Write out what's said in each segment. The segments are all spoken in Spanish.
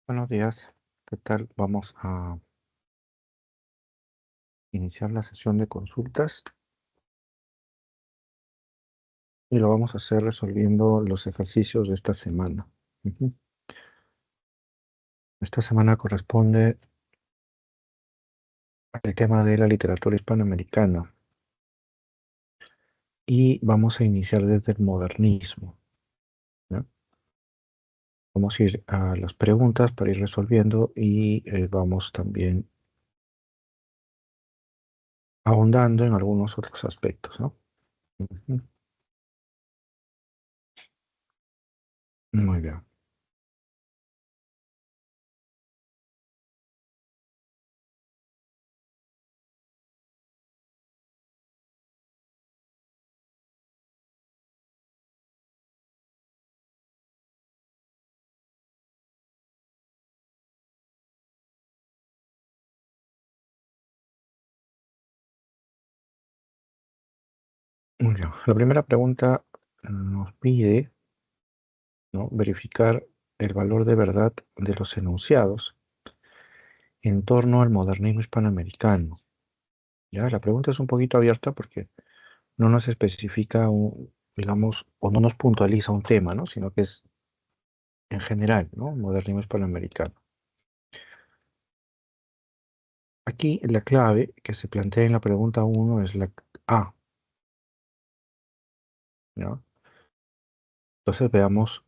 Buenos días, ¿qué tal? Vamos a iniciar la sesión de consultas y lo vamos a hacer resolviendo los ejercicios de esta semana. Ujú. Esta semana corresponde al tema de la literatura hispanoamericana y vamos a iniciar desde el modernismo, ¿ya? Vamos a ir a las preguntas para ir resolviendo y vamos también ahondando en algunos otros aspectos, ¿no? Ujú. Muy bien. Muy bien. La primera pregunta nos pide, ¿no?, verificar el valor de verdad de los enunciados en torno al modernismo hispanoamericano. Ya, la pregunta es un poquito abierta porque no nos especifica, digamos, o no nos puntualiza un tema, ¿no?, sino que es en general, ¿no?, modernismo hispanoamericano. Aquí la clave que se plantea en la pregunta 1 es la A, ¿ya? Entonces veamos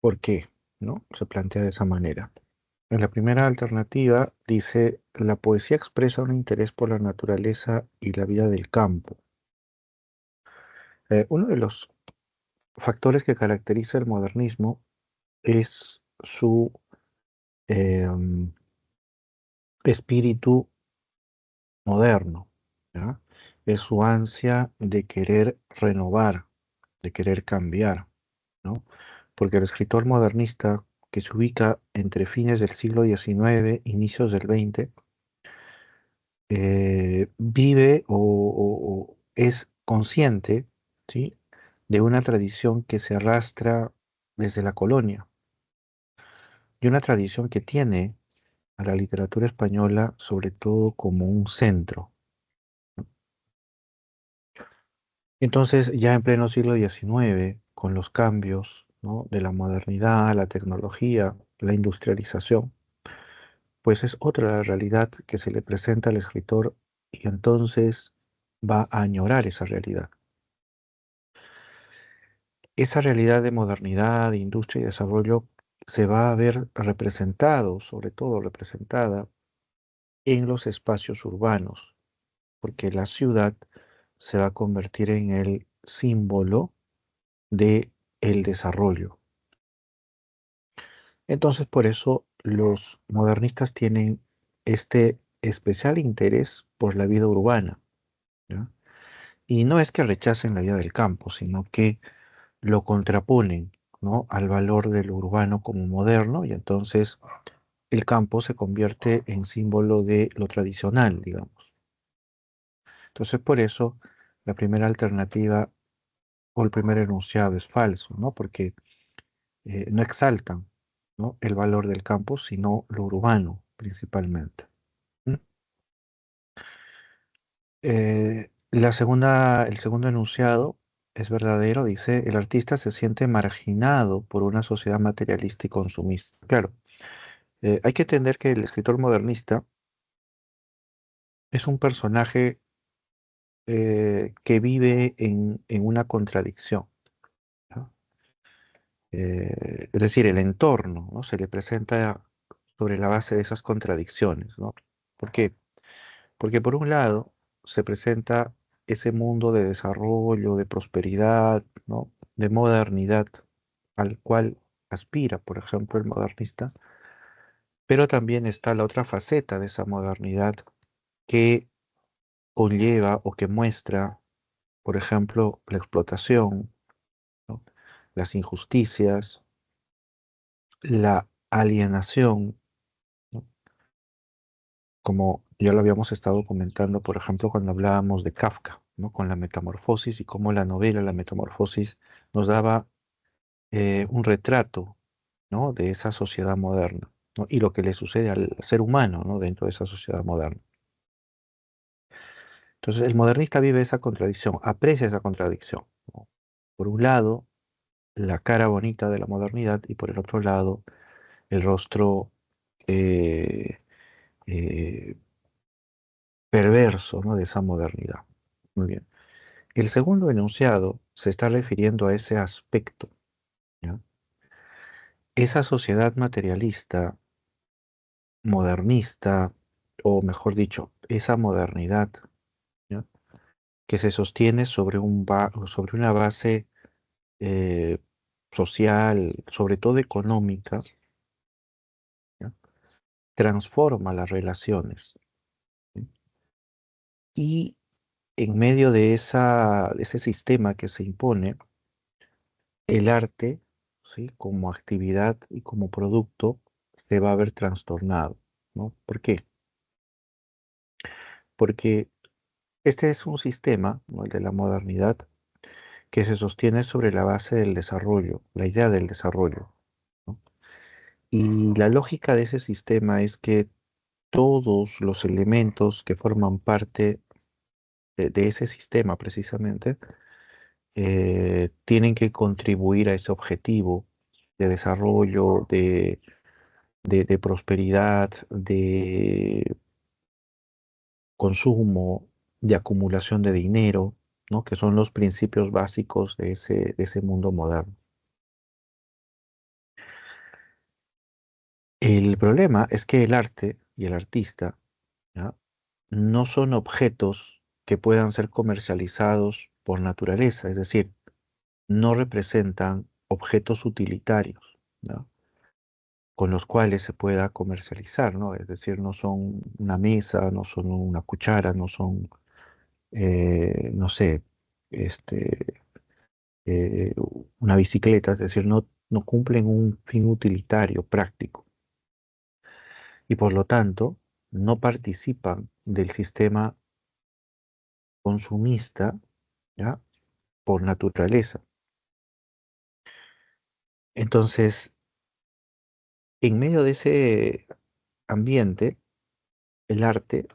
por qué, ¿no?, se plantea de esa manera. En la primera alternativa dice: la poesía expresa un interés por la naturaleza y la vida del campo. Uno de los factores que caracteriza el modernismo es su em, espíritu moderno, ¿ya? Es su ansia de querer renovar, de querer cambiar, ¿no? Porque el escritor modernista, que se ubica entre fines del siglo XIX, inicios del XX, vive o es consciente, ¿sí?, de una tradición que se arrastra desde la colonia y una tradición que tiene a la literatura española sobre todo como un centro. Entonces, ya en pleno siglo XIX, con los cambios, ¿no?, de la modernidad, la tecnología, la industrialización, pues es otra la realidad que se le presenta al escritor y entonces va a añorar esa realidad. Esa realidad de modernidad, de industria y desarrollo se va a ver representado, sobre todo representada, en los espacios urbanos, porque la ciudad se va a convertir en el símbolo de el desarrollo. Entonces, por eso los modernistas tienen este especial interés por la vida urbana, ¿ya? Y no es que rechacen la vida del campo, sino que lo contraponen, ¿no?, al valor de lo urbano como moderno, y entonces el campo se convierte en símbolo de lo tradicional, digamos. Entonces, por eso la primera alternativa o el primer enunciado es falso, ¿no? Porque no exaltan, ¿no?, el valor del campo, sino lo urbano principalmente. ¿Mm? El segundo enunciado es verdadero, dice: el artista se siente marginado por una sociedad materialista y consumista. Claro, hay que entender que el escritor modernista es un personaje que vive en una contradicción, ¿no? Es decir, el entorno, ¿no?, se le presenta sobre la base de esas contradicciones, ¿no? ¿Por qué? Porque por un lado se presenta ese mundo de desarrollo, de prosperidad, ¿no?, de modernidad al cual aspira, por ejemplo, el modernista, pero también está la otra faceta de esa modernidad que conlleva o que muestra, por ejemplo, la explotación, ¿no?, las injusticias, la alienación, ¿no?, como ya lo habíamos estado comentando, por ejemplo, cuando hablábamos de Kafka, ¿no?, con la Metamorfosis, y cómo la novela La Metamorfosis nos daba un retrato, ¿no? De esa sociedad moderna, ¿no? Y lo que le sucede al ser humano, ¿no? Dentro de esa sociedad moderna. Entonces, el modernista vive esa contradicción, aprecia esa contradicción, ¿no? Por un lado, la cara bonita de la modernidad y por el otro lado, el rostro eh, eh, perverso, ¿no? De esa modernidad. Muy bien. El segundo enunciado se está refiriendo a ese aspecto, ¿ya? Esa sociedad materialista, modernista, o mejor dicho, esa modernidad, ¿ya? Que se sostiene sobre sobre una base eh, social, sobre todo económica, ¿ya? Transforma las relaciones, ¿sí? Y en medio de de ese sistema que se impone, el arte, ¿sí? Como actividad y como producto, se va a ver trastornado, ¿no? ¿Por qué? Porque este es un sistema, ¿no? El de la modernidad, que se sostiene sobre la base del desarrollo, la idea del desarrollo, ¿no? Y la lógica de ese sistema es que todos los elementos que forman parte de ese sistema precisamente tienen que contribuir a ese objetivo de desarrollo, de prosperidad, de consumo, de acumulación de dinero, ¿no? Que son los principios básicos de de ese mundo moderno. El problema es que el arte y el artista, ¿ya? No son objetos que puedan ser comercializados por naturaleza, es decir, no representan objetos utilitarios, ¿no? Con los cuales se pueda comercializar, ¿no? Es decir, no son una mesa, no son una cuchara, no son, no sé, este, eh, una bicicleta, es decir, no cumplen un fin utilitario práctico y por lo tanto no participan del sistema consumista, ¿ya? Por naturaleza. Entonces, en medio de ese ambiente, el arte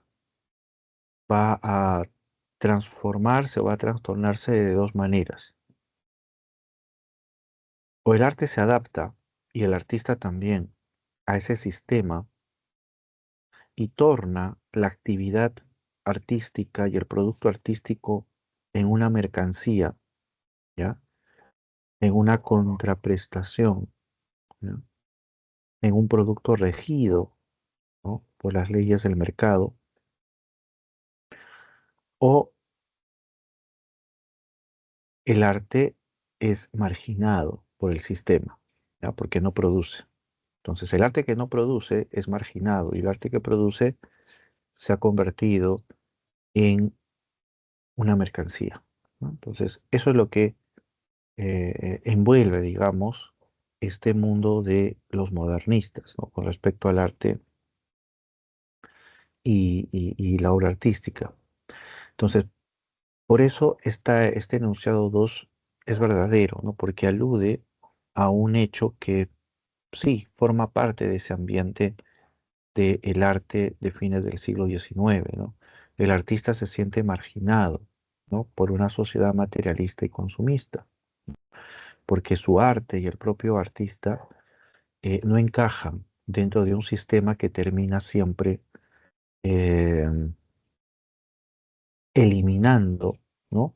va a transformarse o va a trastornarse de dos maneras. O el arte se adapta, y el artista también, a ese sistema y torna la actividad artística y el producto artístico en una mercancía, ¿ya? En una contraprestación, ¿no? En un producto regido, ¿no? Por las leyes del mercado, o el arte es marginado por el sistema, ¿ya? Porque no produce. Entonces, el arte que no produce es marginado y el arte que produce se ha convertido en una mercancía, ¿no? Entonces, eso es lo que envuelve, digamos, este mundo de los modernistas, ¿no? Con respecto al arte y la obra artística. Entonces, por eso este enunciado 2 es verdadero, ¿no? Porque alude a un hecho que sí forma parte de ese ambiente del arte de fines del siglo XIX, ¿no? El artista se siente marginado, ¿no? Por una sociedad materialista y consumista, porque su arte y el propio artista no encajan dentro de un sistema que termina siempre eh, eliminando, ¿no?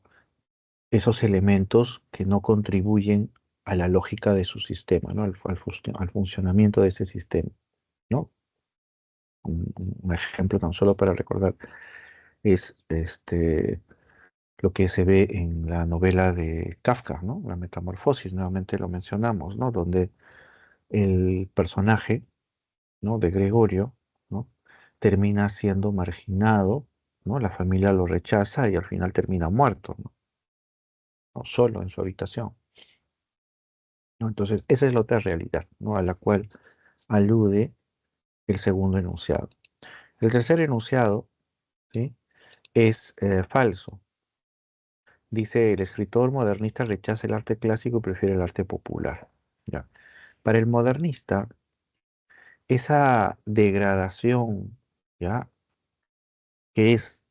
Esos elementos que no contribuyen a la lógica de su sistema, ¿no? Al funcionamiento de ese sistema, ¿no? Un ejemplo tan solo para recordar es lo que se ve en la novela de Kafka, ¿no? La Metamorfosis, nuevamente lo mencionamos, ¿no? Donde el personaje, ¿no? De Gregorio, ¿no? Termina siendo marginado, ¿no? La familia lo rechaza y al final termina muerto, ¿no? ¿No? Solo en su habitación, ¿no? Entonces, esa es la otra realidad, ¿no? A la cual alude el segundo enunciado. El tercer enunciado, ¿sí? Es falso. Dice, el escritor modernista rechaza el arte clásico y prefiere el arte popular. ¿Ya? Para el modernista, esa degradación, ¿ya? Que es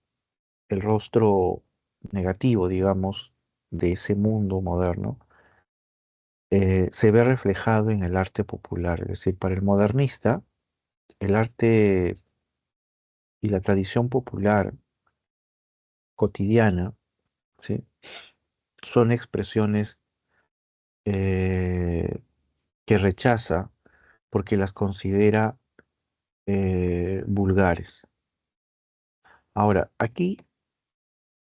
el rostro negativo, digamos, de ese mundo moderno, se ve reflejado en el arte popular. Es decir, para el modernista, el arte y la tradición popular cotidiana, ¿sí? Son expresiones eh, que rechaza porque las considera vulgares. Ahora, aquí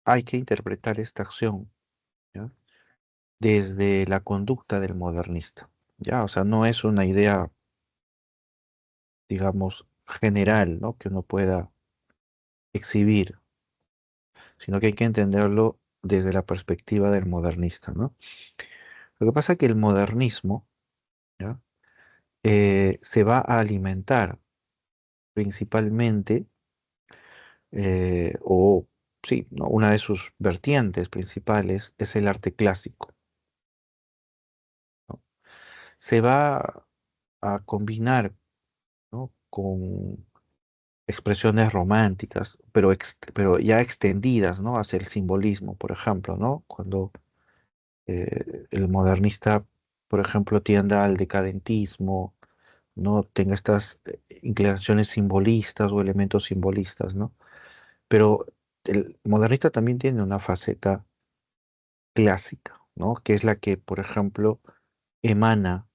hay que interpretar esta acción, ¿ya? Desde la conducta del modernista, ¿ya? O sea, no es una idea, digamos, general, ¿no? Que uno pueda exhibir, sino que hay que entenderlo desde la perspectiva del modernista, ¿no? Lo que pasa es que el modernismo, ¿ya? Se va a alimentar principalmente, o sí, ¿no? Una de sus vertientes principales es el arte clásico, ¿no? Se va a combinar, ¿no? Con expresiones románticas, pero ya extendidas, ¿no? Hacia el simbolismo, por ejemplo, ¿no? Cuando el modernista, por ejemplo, tienda al decadentismo, no tenga estas inclinaciones simbolistas o elementos simbolistas, ¿no? Pero el modernista también tiene una faceta clásica, ¿no? Que es la que, por ejemplo, emana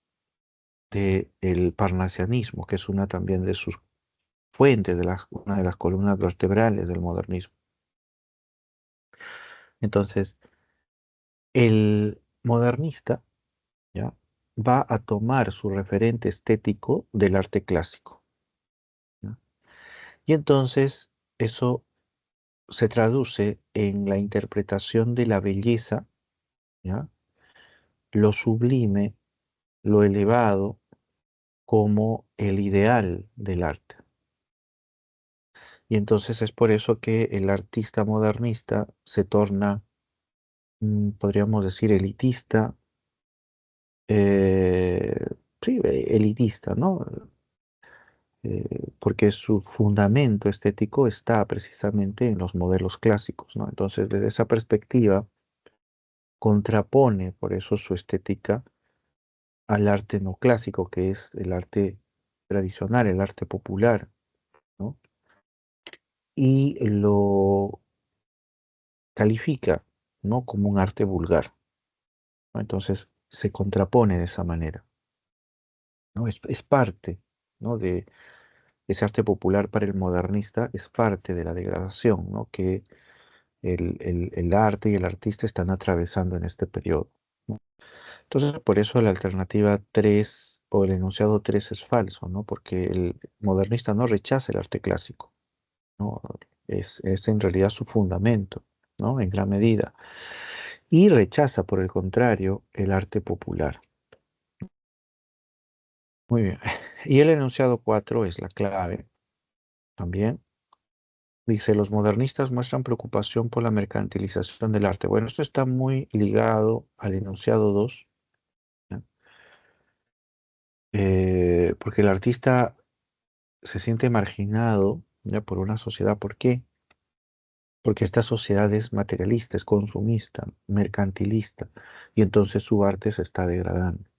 del parnasianismo, que es una también de sus fuentes, una de las columnas vertebrales del modernismo. Entonces, el modernista, ¿ya? Va a tomar su referente estético del arte clásico, ¿ya? Y entonces eso se traduce en la interpretación de la belleza, ¿ya? Lo sublime, lo elevado, como el ideal del arte. Y entonces es por eso que el artista modernista se torna, podríamos decir, elitista, eh, sí, elitista, ¿no? Porque su fundamento estético está precisamente en los modelos clásicos, ¿no? Entonces, desde esa perspectiva, contrapone por eso su estética al arte no clásico, que es el arte tradicional, el arte popular, ¿no? Y lo califica, ¿no? Como un arte vulgar, ¿no? Entonces, se contrapone de esa manera, ¿no? Es parte, ¿no? De ese arte popular para el modernista, es parte de la degradación, ¿no? Que el arte y el artista están atravesando en este periodo, ¿no? Entonces, por eso la alternativa 3 o el enunciado 3 es falso, ¿no? Porque el modernista no rechaza el arte clásico, ¿no? Es en realidad su fundamento, ¿no? En gran medida. Y rechaza, por el contrario, el arte popular. Muy bien. Y el enunciado 4 es la clave también. Dice, los modernistas muestran preocupación por la mercantilización del arte. Bueno, esto está muy ligado al enunciado 2, ¿ya? Porque el artista se siente marginado, ya, por una sociedad. ¿Por qué? Porque esta sociedad es materialista, es consumista, mercantilista, y entonces su arte se está degradando.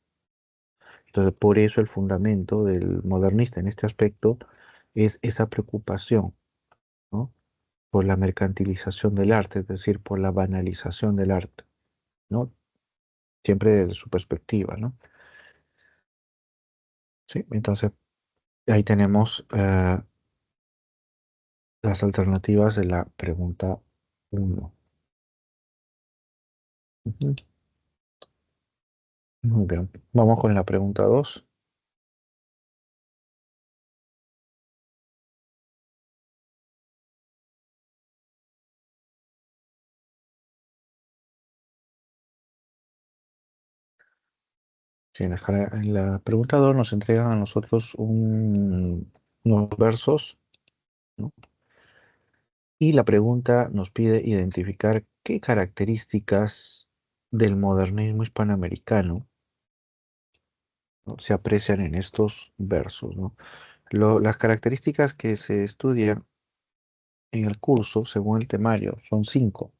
Entonces, por eso el fundamento del modernista en este aspecto es esa preocupación, ¿no? Por la mercantilización del arte, es decir, por la banalización del arte, ¿no? Siempre desde su perspectiva, ¿no? Sí, entonces ahí tenemos las alternativas de la pregunta uno. Ujú. Muy bien. Vamos con la pregunta 2. Sí, en la pregunta 2 nos entregan a nosotros unos versos, ¿no? Y la pregunta nos pide identificar qué características del modernismo hispanoamericano ¿no? Se aprecian en estos versos, ¿no? Las características que se estudian en el curso, según el temario, son cinco: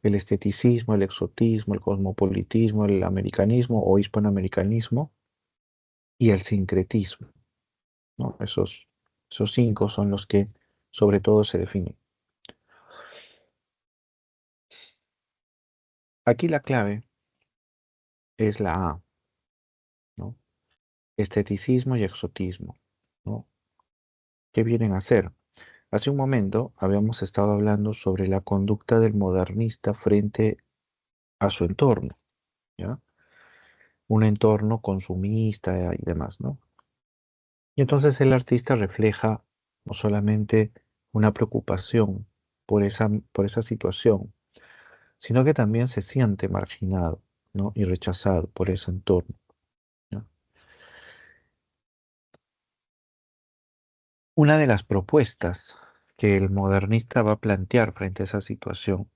el esteticismo, el exotismo, el cosmopolitismo, el americanismo o hispanoamericanismo y el sincretismo, ¿no? Esos cinco son los que sobre todo se definen. Aquí la clave es la A, ¿no? Esteticismo y exotismo, ¿no? ¿Qué vienen a hacer? Hace un momento habíamos estado hablando sobre la conducta del modernista frente a su entorno, ¿ya? Un entorno consumista y demás, ¿no? Y entonces el artista refleja no solamente una preocupación por esa situación, sino que también se siente marginado, ¿no? Y rechazado por ese entorno, ¿no? Una de las propuestas que el modernista va a plantear frente a esa situación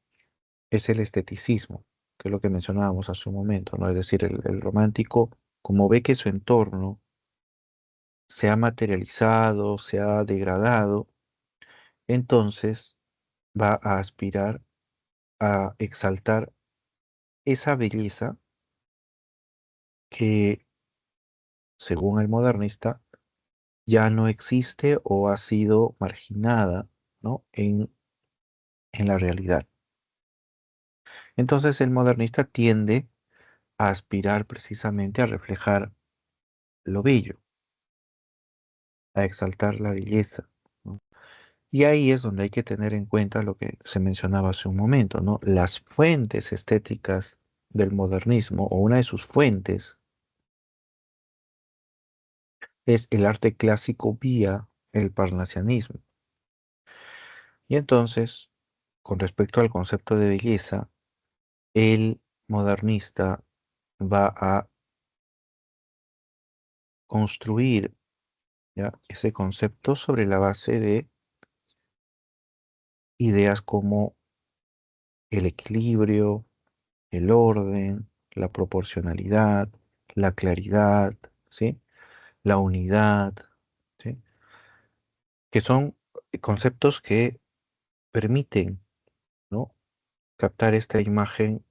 es el esteticismo, que es lo que mencionábamos hace un momento, ¿no? Es decir, el romántico, como ve que su entorno se ha materializado, se ha degradado, entonces va a aspirar a exaltar esa belleza que, según el modernista, ya no existe o ha sido marginada, ¿no? En la realidad. Entonces el modernista tiende a aspirar precisamente a reflejar lo bello, a exaltar la belleza, ¿no? Y ahí es donde hay que tener en cuenta lo que se mencionaba hace un momento, ¿no? Las fuentes estéticas del modernismo, o una de sus fuentes, es el arte clásico vía el parnasianismo. Y entonces, con respecto al concepto de belleza, el modernista va a construir, ¿ya? Ese concepto sobre la base de ideas como el equilibrio, el orden, la proporcionalidad, la claridad, ¿sí? La unidad, ¿sí? Que son conceptos que permiten, ¿no? Captar esta imagen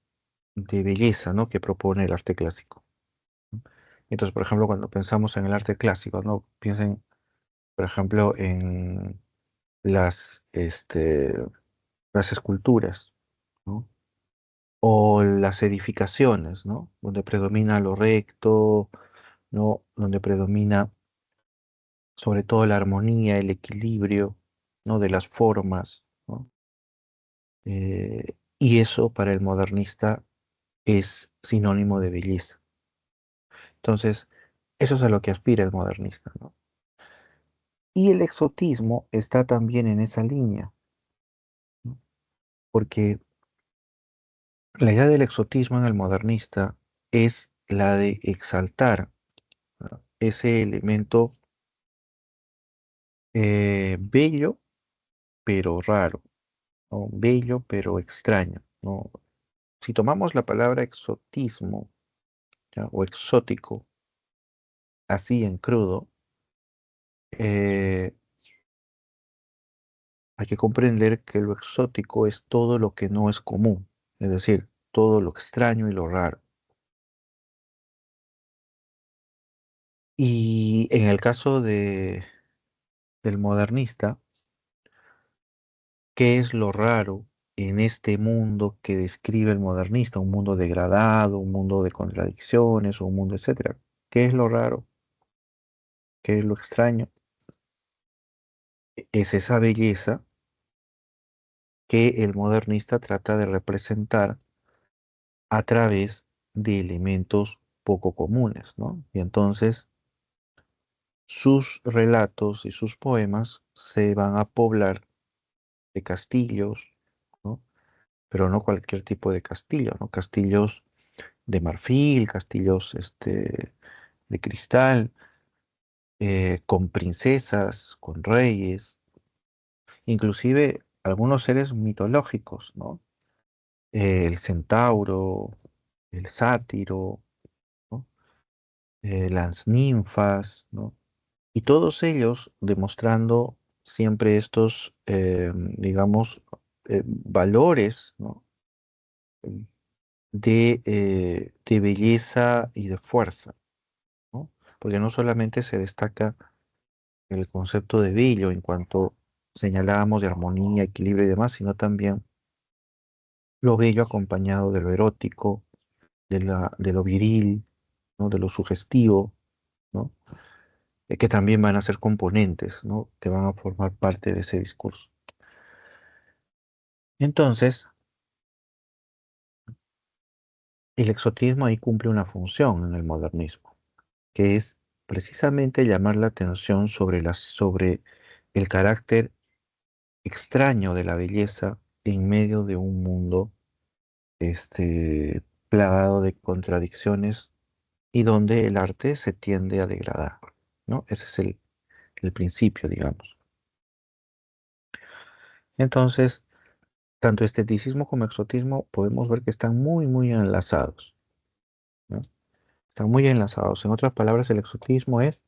de belleza, ¿no? Que propone el arte clásico. Entonces, por ejemplo, cuando pensamos en el arte clásico, ¿no? Piensen, por ejemplo, en las esculturas, ¿no? O las edificaciones, ¿no? Donde predomina lo recto, ¿no? Donde predomina sobre todo la armonía, el equilibrio, ¿no? De las formas, ¿no? Y eso para el modernista es sinónimo de belleza. Entonces, eso es a lo que aspira el modernista, ¿no? Y el exotismo está también en esa línea, ¿no? Porque la idea del exotismo en el modernista es la de exaltar, ¿no? Ese elemento bello pero raro, ¿no? Bello pero extraño, ¿no? Si tomamos la palabra exotismo, ¿ya? O exótico, así en crudo, eh, hay que comprender que lo exótico es todo lo que no es común, es decir, todo lo extraño y lo raro. Y en el caso del modernista, ¿qué es lo raro en este mundo que describe el modernista? Un mundo degradado, un mundo de contradicciones, un mundo, etcétera. ¿Qué es lo raro? ¿Qué es lo extraño? Es esa belleza que el modernista trata de representar a través de elementos poco comunes, ¿no? Y entonces sus relatos y sus poemas se van a poblar de castillos, ¿no? Pero no cualquier tipo de castillo, ¿no? Castillos de marfil, castillos de cristal, con princesas, con reyes, inclusive algunos seres mitológicos, ¿no? El centauro, el sátiro, ¿no? las ninfas, ¿no? Y todos ellos demostrando siempre estos, digamos, valores, ¿no? De belleza y de fuerza, ¿no? Porque no solamente se destaca el concepto de bello en cuanto señalábamos de armonía, equilibrio y demás, sino también lo bello acompañado de lo erótico, de lo viril, ¿no? De lo sugestivo, ¿no? Que también van a ser componentes, ¿no? Que van a formar parte de ese discurso. Entonces, el exotismo ahí cumple una función en el modernismo, que es precisamente llamar la atención sobre el carácter extraño de la belleza en medio de un mundo este, plagado de contradicciones y donde el arte se tiende a degradar, ¿no? Ese es el principio, digamos. Entonces, tanto esteticismo como exotismo podemos ver que están muy, muy enlazados, ¿no? Están muy enlazados. En otras palabras, el exotismo es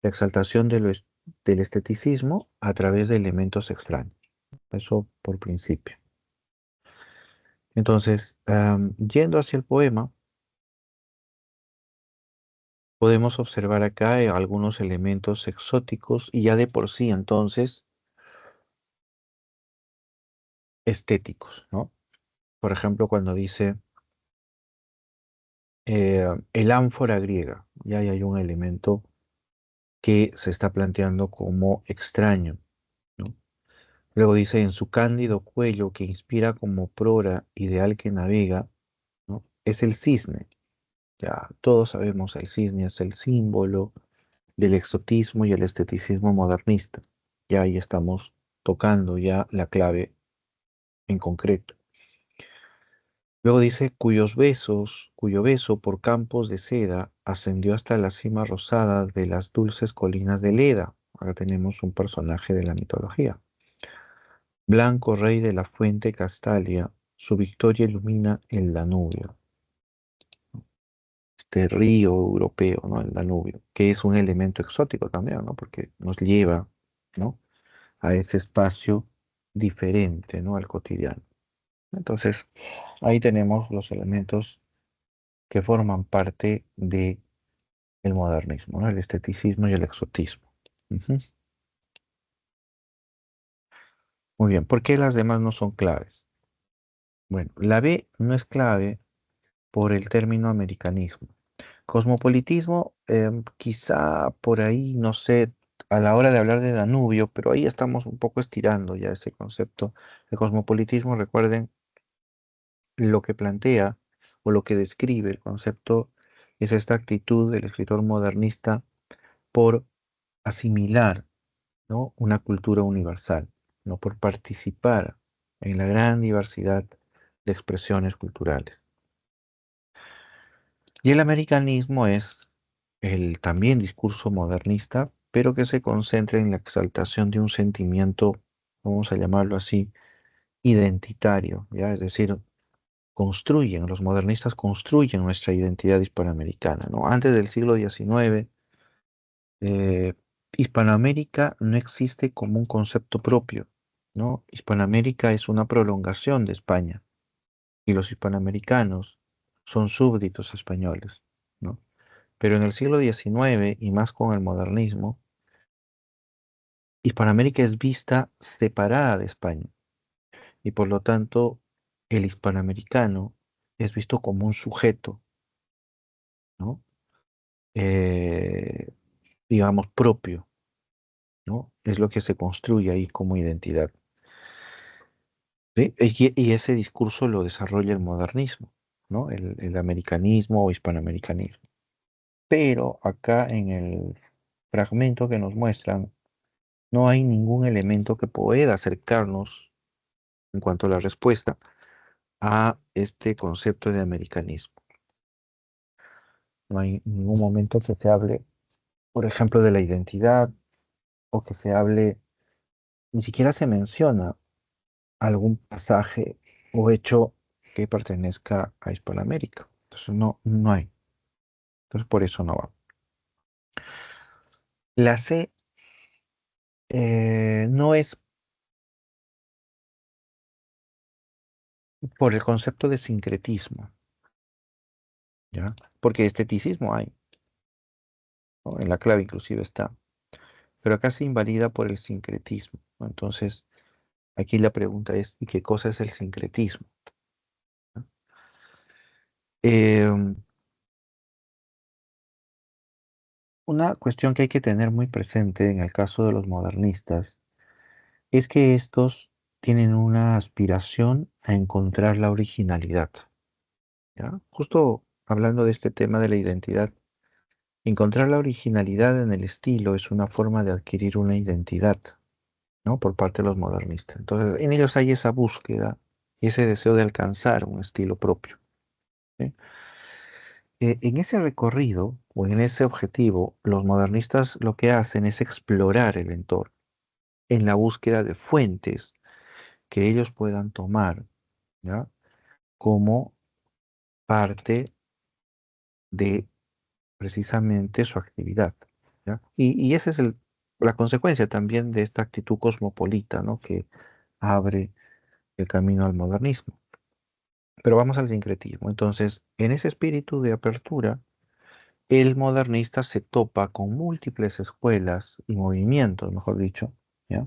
la exaltación del esteticismo a través de elementos extraños. Eso por principio. Entonces, yendo hacia el poema, podemos observar acá algunos elementos exóticos y ya de por sí, entonces, estéticos, ¿no? Por ejemplo, cuando dice el ánfora griega, ya ahí hay un elemento que se está planteando como extraño, ¿no? Luego dice en su cándido cuello que inspira como prora ideal que navega, ¿no? Es el cisne. Ya todos sabemos el cisne es el símbolo del exotismo y el esteticismo modernista. Ya ahí estamos tocando ya la clave en concreto. Luego dice, cuyo beso por campos de seda ascendió hasta la cima rosada de las dulces colinas de Leda. Ahora tenemos un personaje de la mitología. Blanco rey de la fuente Castalia, su victoria ilumina el Danubio. Este río europeo, ¿no? El Danubio, que es un elemento exótico también, ¿no? Porque nos lleva, ¿no? A ese espacio diferente, ¿no? Al cotidiano. Entonces, ahí tenemos los elementos que forman parte de el modernismo, ¿no? El esteticismo y el exotismo. Ujú. Muy bien, ¿por qué las demás no son claves? Bueno, la B no es clave por el término americanismo. Cosmopolitismo, quizá por ahí, no sé, a la hora de hablar de Danubio, pero ahí estamos un poco estirando ya ese concepto. El cosmopolitismo, recuerden, lo que plantea o lo que describe el concepto es esta actitud del escritor modernista por asimilar, ¿no? Una cultura universal, ¿no? Por participar en la gran diversidad de expresiones culturales. Y el americanismo es el también discurso modernista, pero que se concentra en la exaltación de un sentimiento, vamos a llamarlo así, identitario, ¿ya? Es decir, los modernistas construyen nuestra identidad hispanoamericana, ¿no? Antes del siglo XIX, eh, Hispanoamérica no existe como un concepto propio, ¿no? Hispanoamérica es una prolongación de España y los hispanoamericanos son súbditos españoles, ¿no? Pero en el siglo XIX y más con el modernismo, Hispanoamérica es vista separada de España y por lo tanto el hispanoamericano es visto como un sujeto, ¿no? Eh, digamos, propio, ¿no? Es lo que se construye ahí como identidad. ¿Sí? Y ese discurso lo desarrolla el modernismo, ¿no? El americanismo o hispanoamericanismo. Pero acá en el fragmento que nos muestran, no hay ningún elemento que pueda acercarnos en cuanto a la respuesta a este concepto de americanismo. No hay ningún momento que se hable, por ejemplo, de la identidad o que se hable, ni siquiera se menciona algún pasaje o hecho que pertenezca a Hispanoamérica. Entonces no hay. Entonces por eso no va. La C no es por el concepto de sincretismo, ¿ya? Porque esteticismo hay, ¿no? En la clave inclusive está, pero acá se invalida por el sincretismo, ¿no? Entonces, aquí la pregunta es, ¿y qué cosa es el sincretismo? ¿No? Em, una cuestión que hay que tener muy presente en el caso de los modernistas es que estos tienen una aspiración a encontrar la originalidad, ¿ya? Justo hablando de este tema de la identidad, encontrar la originalidad en el estilo es una forma de adquirir una identidad, ¿no? Por parte de los modernistas. Entonces, en ellos hay esa búsqueda y ese deseo de alcanzar un estilo propio, ¿sí? En ese recorrido o en ese objetivo, los modernistas lo que hacen es explorar el entorno en la búsqueda de fuentes que ellos puedan tomar, ¿ya? Como parte de precisamente su actividad, ¿ya? Y esa es la consecuencia también de esta actitud cosmopolita, ¿no? Que abre el camino al modernismo. Pero vamos al sincretismo. Entonces, en ese espíritu de apertura, el modernista se topa con múltiples escuelas y movimientos, mejor dicho, ¿ya?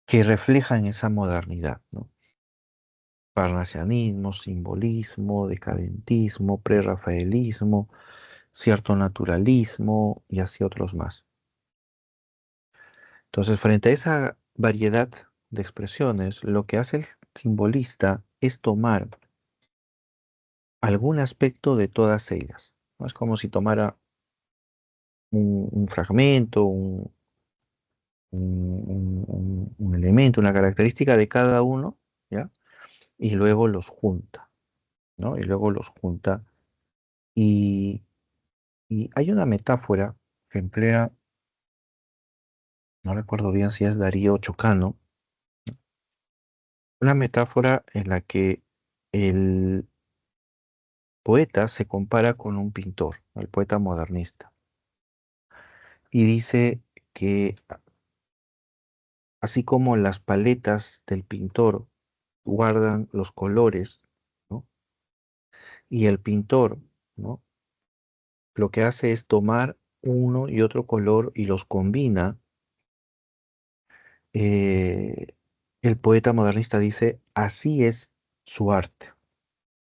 Que reflejan esa modernidad, ¿no? Parnasianismo, simbolismo, decadentismo, prerrafaelismo, cierto naturalismo y así otros más. Entonces, frente a esa variedad de expresiones, lo que hace el simbolista es tomar algún aspecto de todas ellas, ¿no? Es como si tomara un fragmento, un elemento, una característica de cada uno, ¿ya? Y luego los junta, ¿no? Y luego los junta. Y, y hay una metáfora que emplea, no recuerdo bien si es Darío Chocano, una metáfora en la que el poeta se compara con un pintor, el poeta modernista, y dice que así como las paletas del pintor guardan los colores, ¿no? Y el pintor, ¿no? Lo que hace es tomar uno y otro color y los combina. eh, el poeta modernista dice, así es su arte,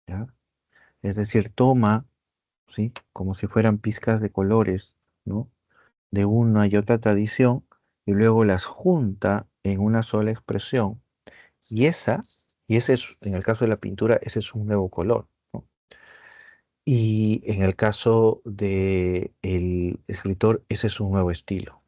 ¿ya? Es decir, toma, ¿sí? Como si fueran pizcas de colores, ¿no? De una y otra tradición y luego las junta en una sola expresión. Y y ese es, en el caso de la pintura, ese es un nuevo color, ¿no? Y en el caso del escritor, ese es un nuevo estilo,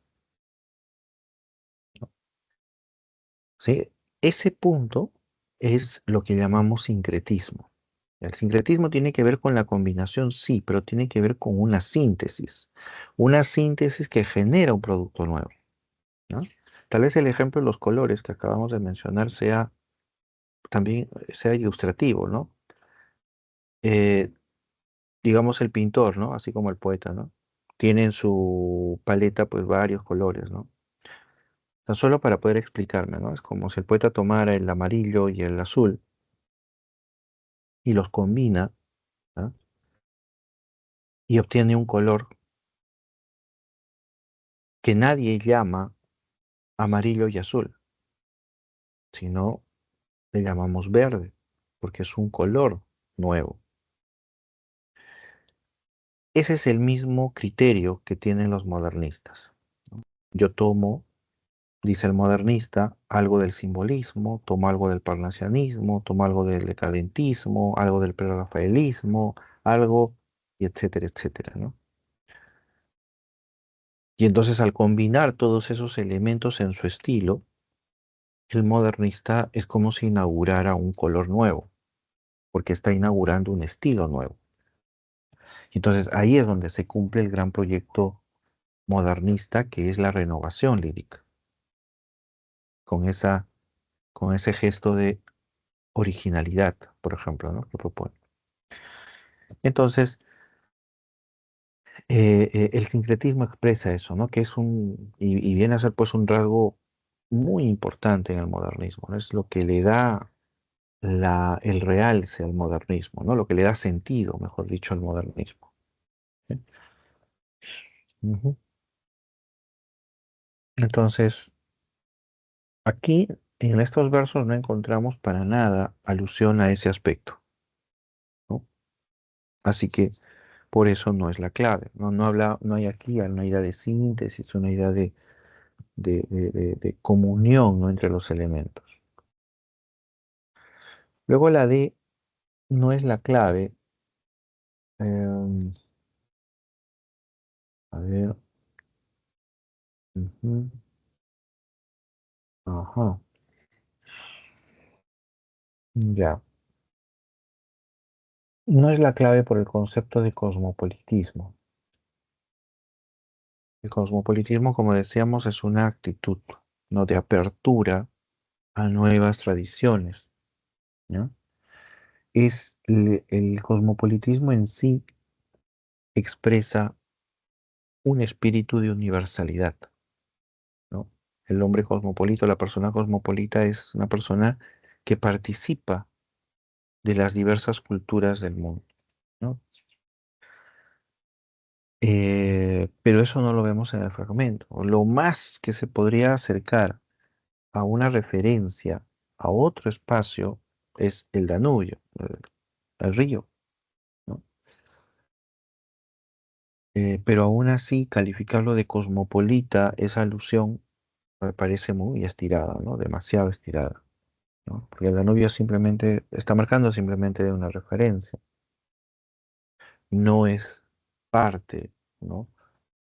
¿sí? Ese punto es lo que llamamos sincretismo. El sincretismo tiene que ver con la combinación, sí, pero tiene que ver con una síntesis que genera un producto nuevo, ¿no? Tal vez el ejemplo de los colores que acabamos de mencionar sea también sea ilustrativo, ¿no? Eh, digamos el pintor, ¿no? Así como el poeta, ¿no? Tiene en su paleta pues varios colores, ¿no? Tan solo para poder explicarme, ¿no? Es como si el poeta tomara el amarillo y el azul y los combina, ¿no? Y obtiene un color que nadie llama amarillo y azul, sino le llamamos verde, porque es un color nuevo. Ese es el mismo criterio que tienen los modernistas, ¿no? Yo tomo, dice el modernista, algo del simbolismo, tomo algo del parnasianismo, tomo algo del decadentismo, algo del prerrafaelismo, algo, y etcétera, etcétera, ¿no? Y entonces al combinar todos esos elementos en su estilo, el modernista es como si inaugurara un color nuevo, porque está inaugurando un estilo nuevo. Y entonces ahí es donde se cumple el gran proyecto modernista que es la renovación lírica, con con ese gesto de originalidad, por ejemplo, ¿no? Que propone. Entonces, El sincretismo expresa eso, ¿no? Que es y viene a ser pues un rasgo muy importante en el modernismo, ¿no? Es lo que le da el realce al modernismo, ¿no? Lo que le da sentido, mejor dicho, al modernismo. ¿Sí? Ujú. Entonces, aquí en estos versos no encontramos para nada alusión a ese aspecto, ¿no? Así que por eso no es la clave, ¿no? No hay aquí una idea de síntesis, una idea de comunión, ¿no? Entre los elementos. Luego la D no es la clave. em, a ver, ujú, ajá, ya. No es la clave por el concepto de cosmopolitismo. El cosmopolitismo, como decíamos, es una actitud, ¿no? De apertura a nuevas tradiciones, ¿no? El cosmopolitismo en sí expresa un espíritu de universalidad, ¿no? El hombre cosmopolita, la persona cosmopolita es una persona que participa de las diversas culturas del mundo, ¿no? Pero eso no lo vemos en el fragmento. Lo más que se podría acercar a una referencia a otro espacio es el Danubio, el río, ¿no? Pero aún así, calificarlo de cosmopolita, esa alusión me parece muy estirada, ¿no? Demasiado estirada, ¿no? Porque el Danubio simplemente está marcando simplemente una referencia, no es parte, ¿no?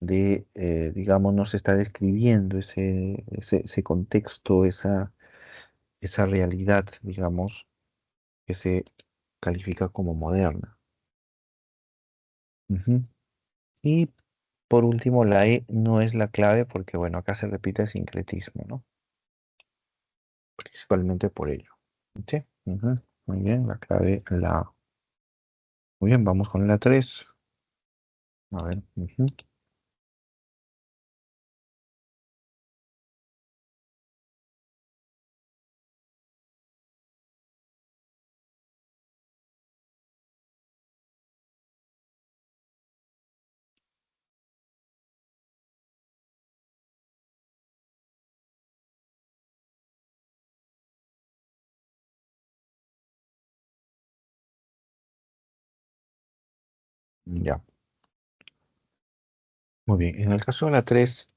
Digamos, no se está describiendo ese contexto, esa realidad, digamos, que se califica como moderna. Ujú. Y por último, la E no es la clave porque, bueno, acá se repite el sincretismo, ¿no? Principalmente por ello. ¿Sí? Ujú. Muy bien, la clave, la A. Muy bien, vamos con la 3. A ver. Ujú. Ya, muy bien. En el caso de la 3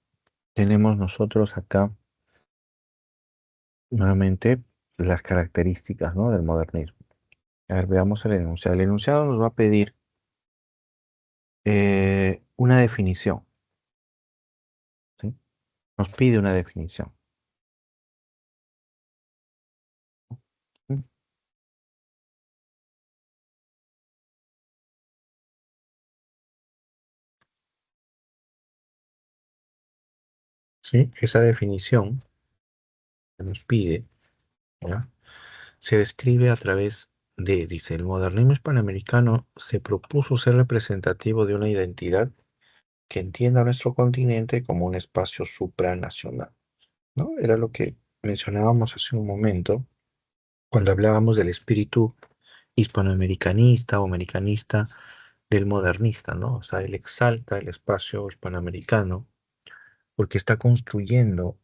tenemos nosotros acá nuevamente las características, ¿no? Del modernismo. A ver, veamos el enunciado. El enunciado nos va a pedir una definición, ¿sí? Nos pide una definición. ¿Sí? Sí, esa definición que nos pide, ¿ya? Se describe a través dice, el modernismo hispanoamericano se propuso ser representativo de una identidad que entienda a nuestro continente como un espacio supranacional, ¿no? Era lo que mencionábamos hace un momento cuando hablábamos del espíritu hispanoamericanista o americanista del modernista, ¿no? O sea, él exalta el espacio hispanoamericano porque está construyendo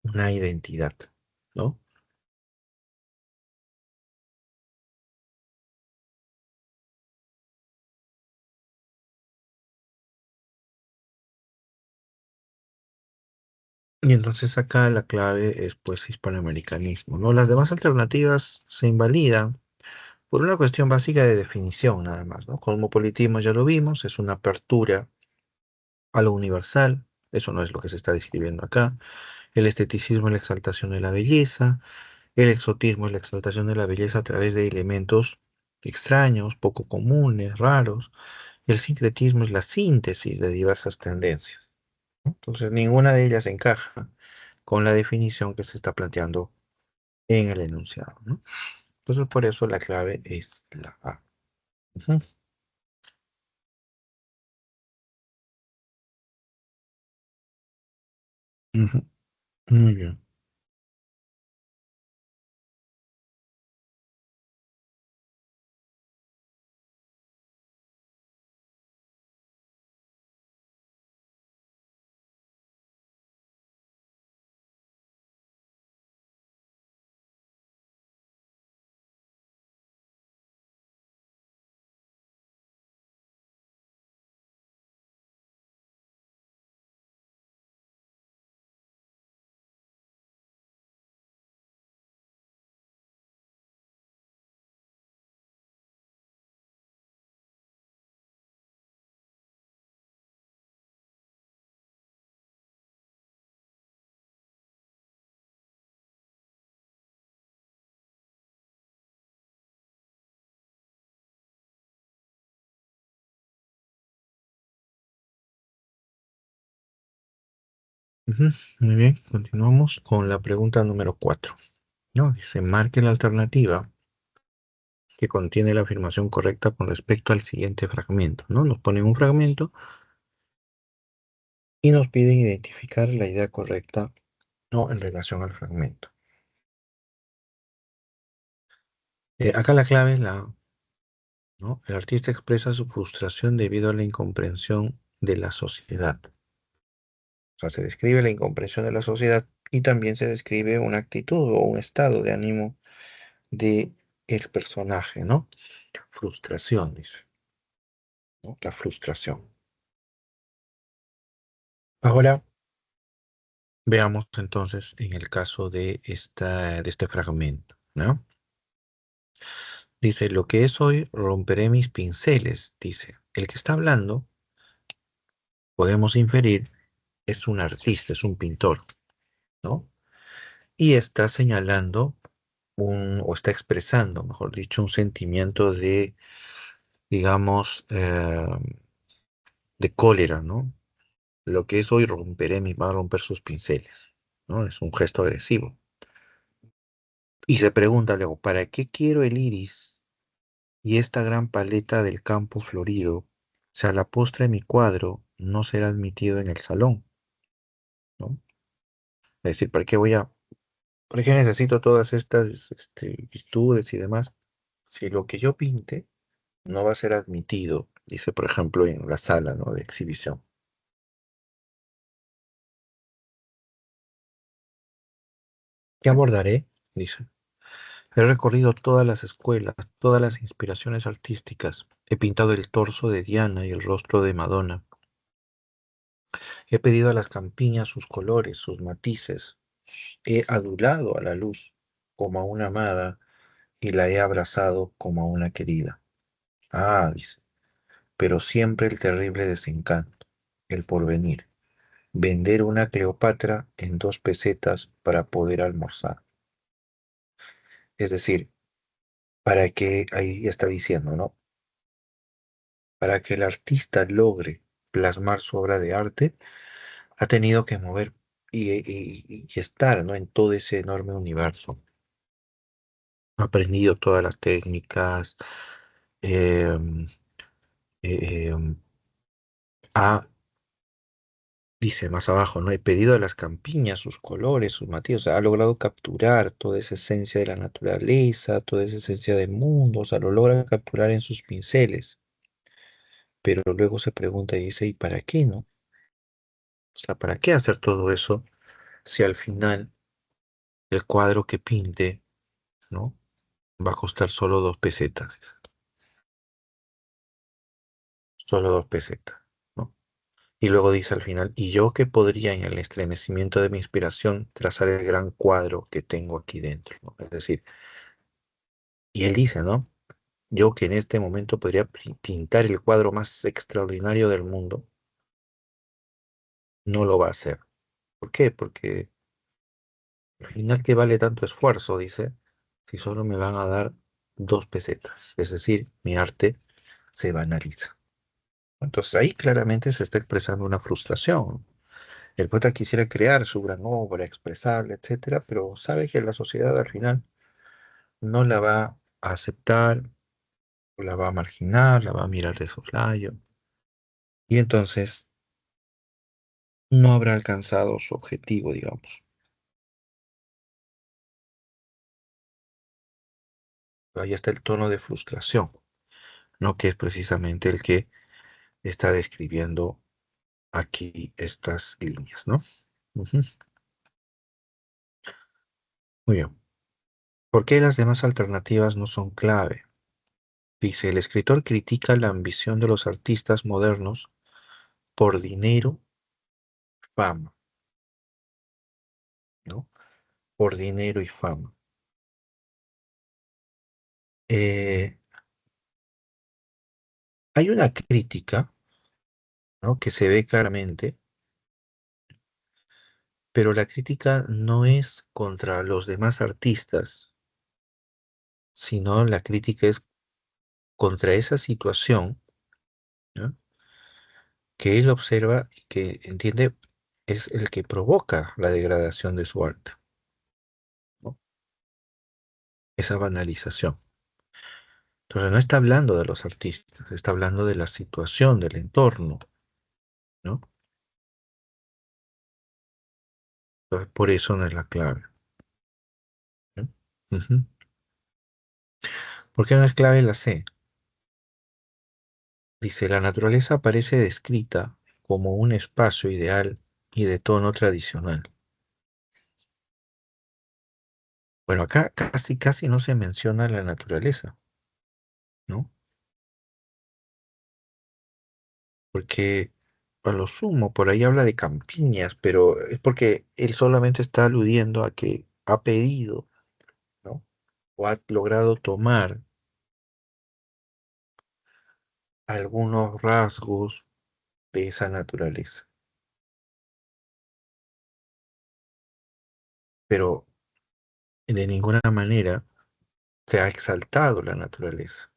una identidad, ¿no? Y entonces acá la clave es pues hispanoamericanismo, ¿no? Las demás alternativas se invalidan por una cuestión básica de definición nada más, ¿no? Cosmopolitismo ya lo vimos, es una apertura a lo universal, eso no es lo que se está describiendo acá. El esteticismo es la exaltación de la belleza, el exotismo es la exaltación de la belleza a través de elementos extraños, poco comunes, raros. El sincretismo es la síntesis de diversas tendencias, ¿no? Entonces, ninguna de ellas encaja con la definición que se está planteando en el enunciado, ¿no? Entonces, por eso la clave es la A. Ujú. Ujú. Muy bien. Ujú. Muy bien, continuamos con la pregunta número 4. ¿No? Dice, marque la alternativa que contiene la afirmación correcta con respecto al siguiente fragmento, ¿no? Nos ponen un fragmento y nos piden identificar la idea correcta, ¿no? En relación al fragmento. Acá la clave es la, ¿no? El artista expresa su frustración debido a la incomprensión de la sociedad. O sea, se describe la incomprensión de la sociedad y también se describe una actitud o un estado de ánimo de el personaje, ¿no? Frustración, dice, ¿no? La frustración. Ahora veamos entonces en el caso de este fragmento, ¿no? Dice, lo que es hoy, romperé mis pinceles, dice. El que está hablando, podemos inferir, es un artista, es un pintor, ¿no? Y está señalando o está expresando, mejor dicho, un sentimiento de, digamos, de cólera, ¿no? Lo que es hoy, va a romper sus pinceles, ¿no? Es un gesto agresivo. Y se pregunta luego, ¿para qué quiero el iris y esta gran paleta del campo florido? Si a la postre mi cuadro no será admitido en el salón, ¿no? Es decir, ¿para qué necesito todas estas virtudes y demás? Si lo que yo pinte no va a ser admitido, dice, por ejemplo, en la sala, ¿no? De exhibición. ¿Qué abordaré? Dice. He recorrido todas las escuelas, todas las inspiraciones artísticas. He pintado el torso de Diana y el rostro de Madonna. He pedido a las campiñas sus colores, sus matices. He adulado a la luz como a una amada y la he abrazado como a una querida. Ah, dice, pero siempre el terrible desencanto, el porvenir. Vender una Cleopatra en 2 pesetas para poder almorzar. Es decir, para que, ahí está diciendo, ¿no? Para que el artista logre plasmar su obra de arte, ha tenido que mover y estar, ¿no? En todo ese enorme universo. Ha aprendido todas las técnicas, em, em, ha, dice más abajo, ¿no? He pedido a las campiñas sus colores, sus matices, o sea, ha logrado capturar toda esa esencia de la naturaleza, toda esa esencia del mundo, o sea, lo logra capturar en sus pinceles, pero luego se pregunta y dice, ¿y para qué, no? O sea, ¿para qué hacer todo eso si al final el cuadro que pinte, ¿no? Va a costar solo 2 pesetas, dice, solo 2 pesetas, ¿no? Y luego dice al final, y yo que podría en el estremecimiento de mi inspiración trazar el gran cuadro que tengo aquí dentro, ¿no? Es decir, y él dice, ¿no? Yo que en este momento podría pintar el cuadro más extraordinario del mundo, no lo va a hacer. ¿Por qué? Porque al final, ¿qué vale tanto esfuerzo? Dice, si solo me van a dar 2 pesetas. Es decir, mi arte se banaliza. Entonces ahí claramente se está expresando una frustración. El poeta quisiera crear su gran obra, expresarla, etcétera, pero sabe que la sociedad al final no la va a aceptar, la va a marginar, la va a mirar de soslayo. Y entonces no habrá alcanzado su objetivo, digamos. Ahí está el tono de frustración, ¿no? Que es precisamente el que está describiendo aquí estas líneas, ¿no? Ujú. Muy bien. ¿Por qué las demás alternativas no son clave? Dice, el escritor critica la ambición de los artistas modernos por dinero, fama, ¿no? Por dinero y fama. Eh, Hay una crítica, ¿no? Que se ve claramente, pero la crítica no es contra los demás artistas, sino la crítica es contra esa situación, ¿no? Que él observa y que entiende es el que provoca la degradación de su arte, ¿no? Esa banalización. Entonces no está hablando de los artistas, está hablando de la situación, del entorno, ¿no? Entonces, por eso no es la clave, ¿no? Ujú. ¿Por qué no es clave la C? Dice, la naturaleza aparece descrita como un espacio ideal y de tono tradicional. Bueno, acá casi casi no se menciona la naturaleza, ¿no? Porque a lo sumo por ahí habla de campiñas, pero es porque él solamente está aludiendo a que ha pedido, ¿no? O ha logrado tomar algunos rasgos de esa naturaleza, pero de ninguna manera se ha exaltado la naturaleza,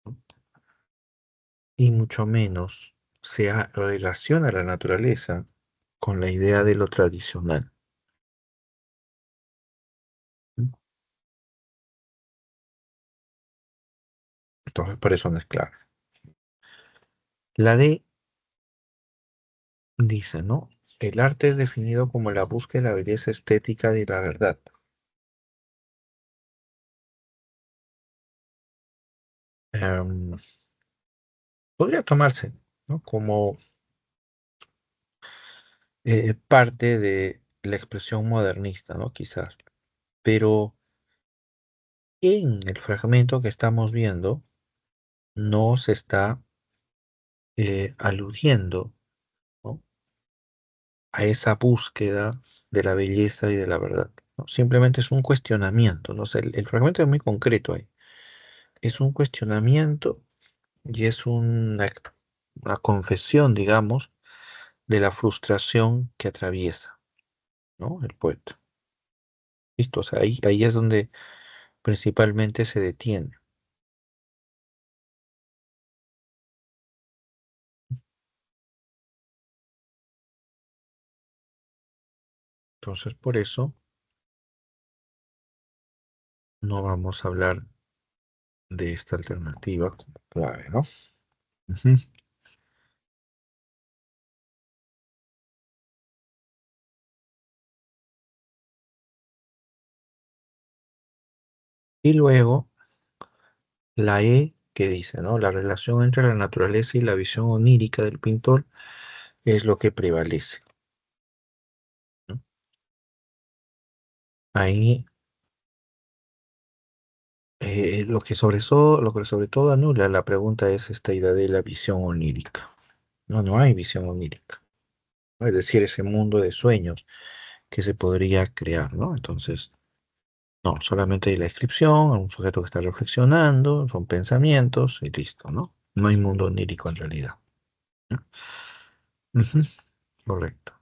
¿no? Y mucho menos relaciona la naturaleza con la idea de lo tradicional, ¿no? Entonces, por eso no es claro. La D dice, ¿no? El arte es definido como la búsqueda de la belleza estética de la verdad. Em, Podría tomarse, ¿no? Como parte de la expresión modernista, ¿no? Quizás. Pero en el fragmento que estamos viendo, no se está aludiendo, ¿no? A esa búsqueda de la belleza y de la verdad, ¿no? Simplemente es un cuestionamiento, ¿no? O sea, el fragmento es muy concreto ahí. Es un cuestionamiento y es una confesión, digamos, de la frustración que atraviesa, ¿no? El poeta. ¿Listo? O sea, ahí es donde principalmente se detiene. Entonces, por eso no vamos a hablar de esta alternativa como clave, ¿no? Ujú. Y luego la E que dice, ¿no? La relación entre la naturaleza y la visión onírica del pintor es lo que prevalece, ¿no? Ahí lo que sobre todo anula la pregunta es esta idea de la visión onírica. No, no hay visión onírica, ¿no? Es decir, ese mundo de sueños que se podría crear, ¿no? Entonces, no, solamente hay la descripción, un sujeto que está reflexionando, son pensamientos y listo, ¿no? No hay mundo onírico en realidad, ¿no? Ujú, correcto.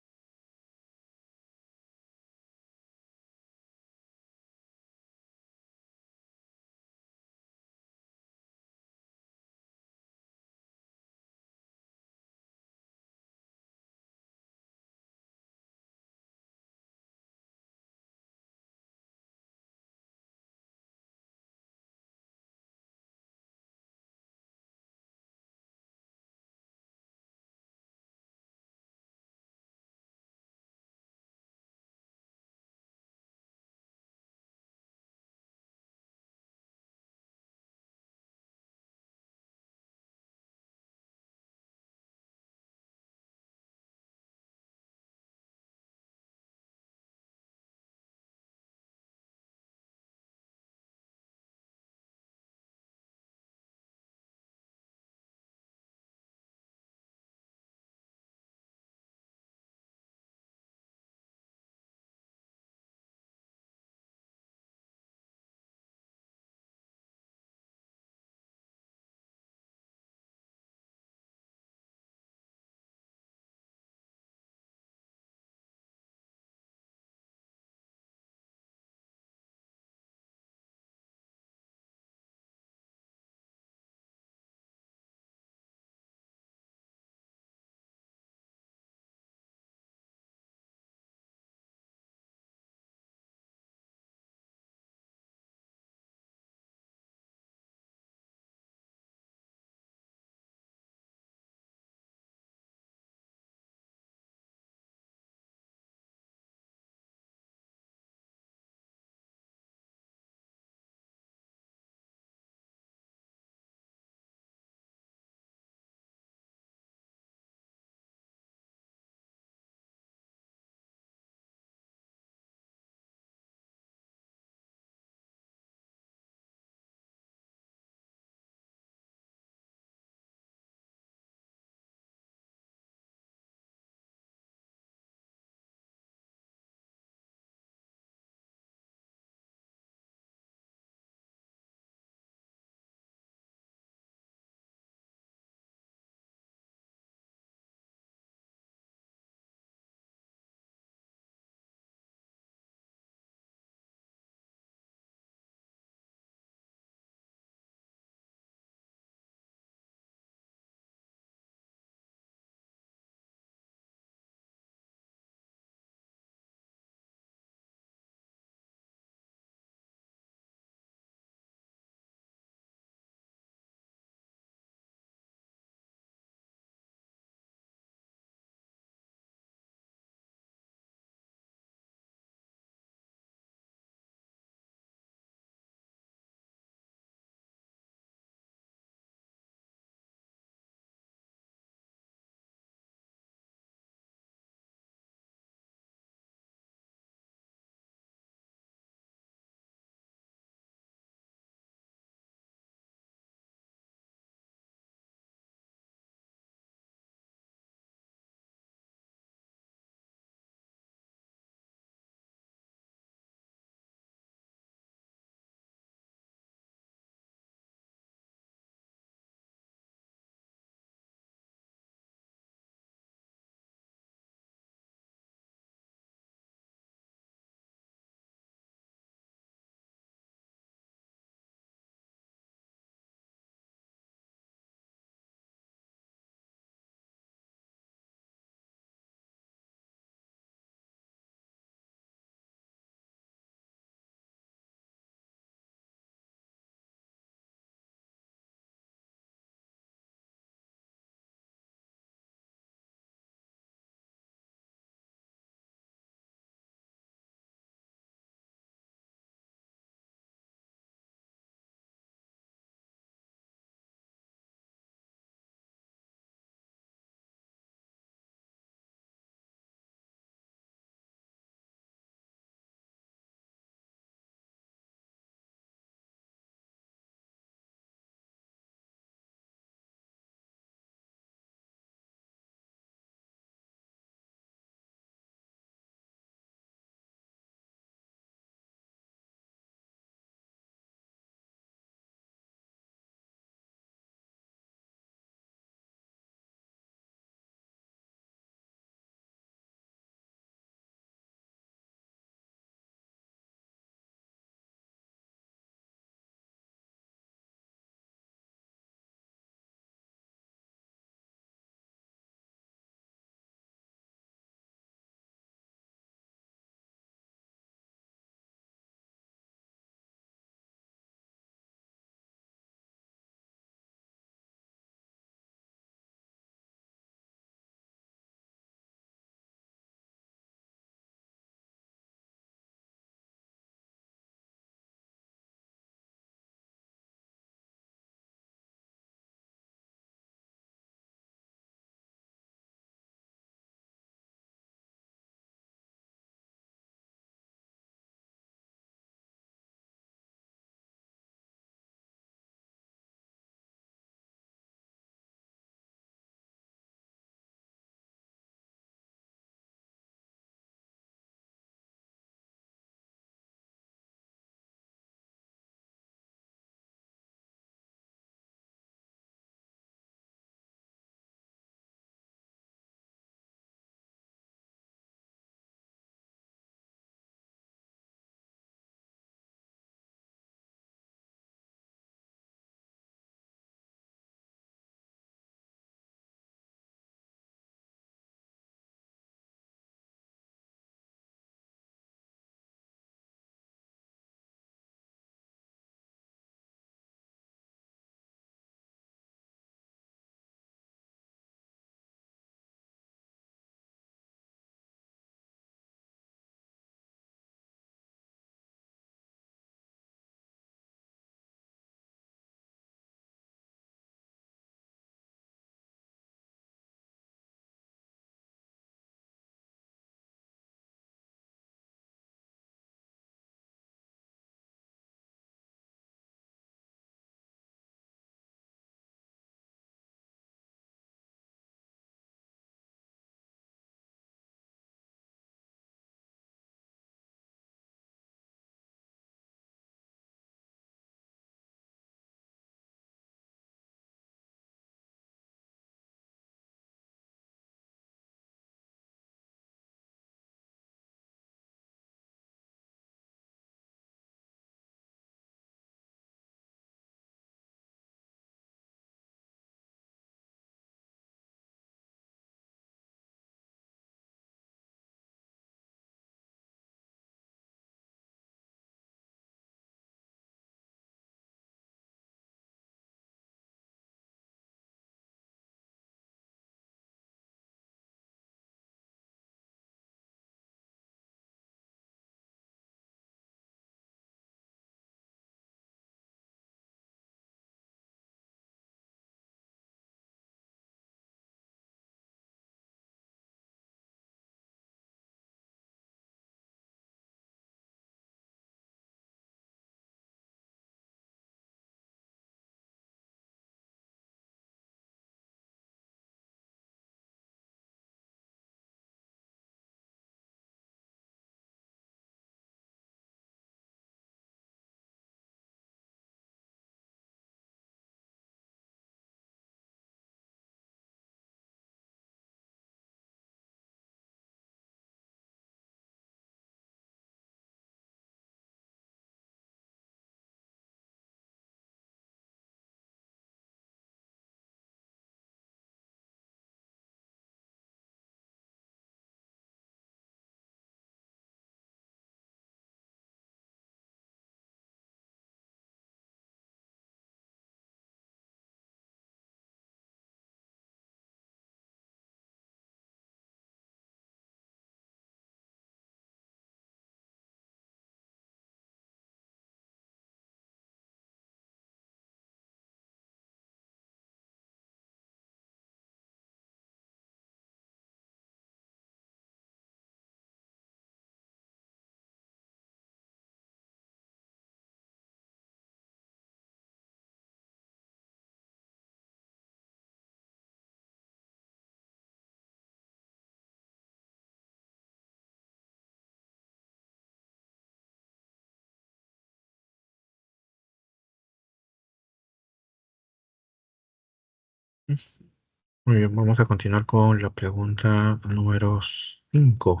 Muy bien, vamos a continuar con la pregunta número 5.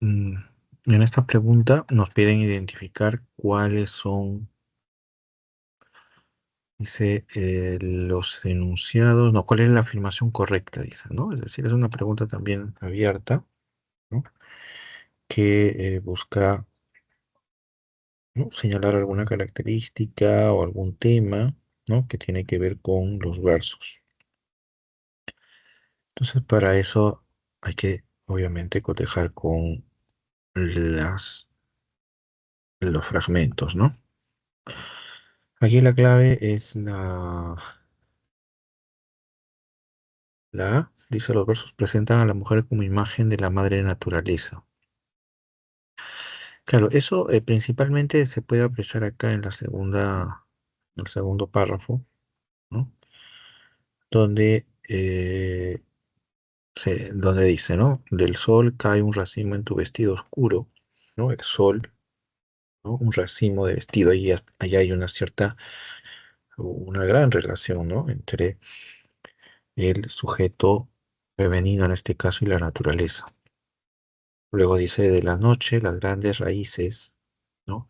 En esta pregunta nos piden identificar cuáles son, dice, los enunciados, no, cuál es la afirmación correcta, dice, ¿no? Es decir, es una pregunta también abierta, ¿no? Que busca, ¿no? Señalar alguna característica o algún tema, ¿no? Que tiene que ver con los versos. Entonces, para eso hay que, obviamente, cotejar con los fragmentos, ¿no? Aquí la clave es la A. Dice, los versos presentan a la mujer como imagen de la madre naturaleza. Claro, eso principalmente se puede apreciar acá en en el segundo párrafo, ¿no? Donde, donde dice, ¿no? Del sol cae un racimo en tu vestido oscuro, ¿no? El sol, ¿no? Un racimo de vestido, ahí hay una una gran relación, ¿no? Entre el sujeto femenino en este caso y la naturaleza. Luego dice, de la noche las grandes raíces, ¿no?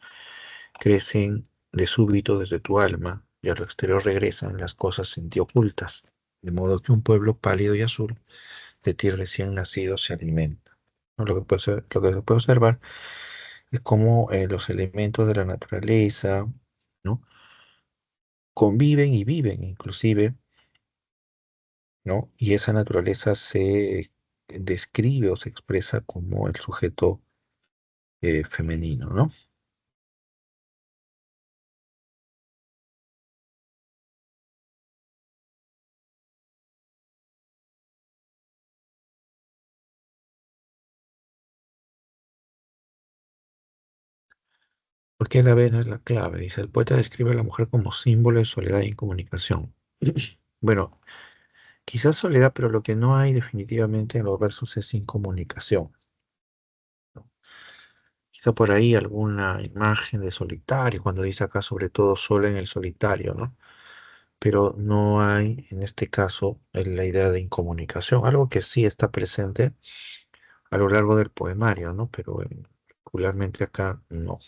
Crecen de súbito desde tu alma y a lo exterior regresan las cosas en ti ocultas, de modo que un pueblo pálido y azul de ti recién nacido se alimenta, ¿no? Lo que se puede observar es cómo los elementos de la naturaleza, ¿no? Conviven y viven inclusive, ¿no? Y esa naturaleza se describe o se expresa como el sujeto femenino, ¿no? Porque la vez no es la clave. Dice, el poeta describe a la mujer como símbolo de soledad y incomunicación. Bueno, quizás soledad, pero lo que no hay definitivamente en los versos es incomunicación, ¿no? Quizá por ahí alguna imagen de solitario, cuando dice acá sobre todo solo en el solitario, ¿no? Pero no hay en este caso la idea de incomunicación, algo que sí está presente a lo largo del poemario, ¿no? Pero particularmente acá no.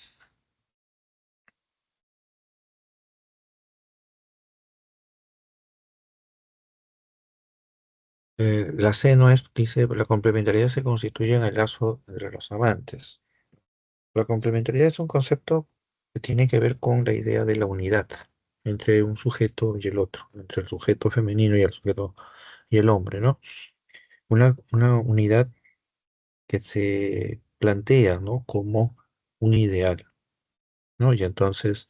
La C no es, dice, la complementariedad se constituye en el lazo entre los amantes. La complementariedad es un concepto que tiene que ver con la idea de la unidad entre un sujeto y el otro, entre el sujeto femenino y el sujeto y el hombre, ¿no? Una unidad que se plantea, ¿no? Como un ideal, ¿no? Y entonces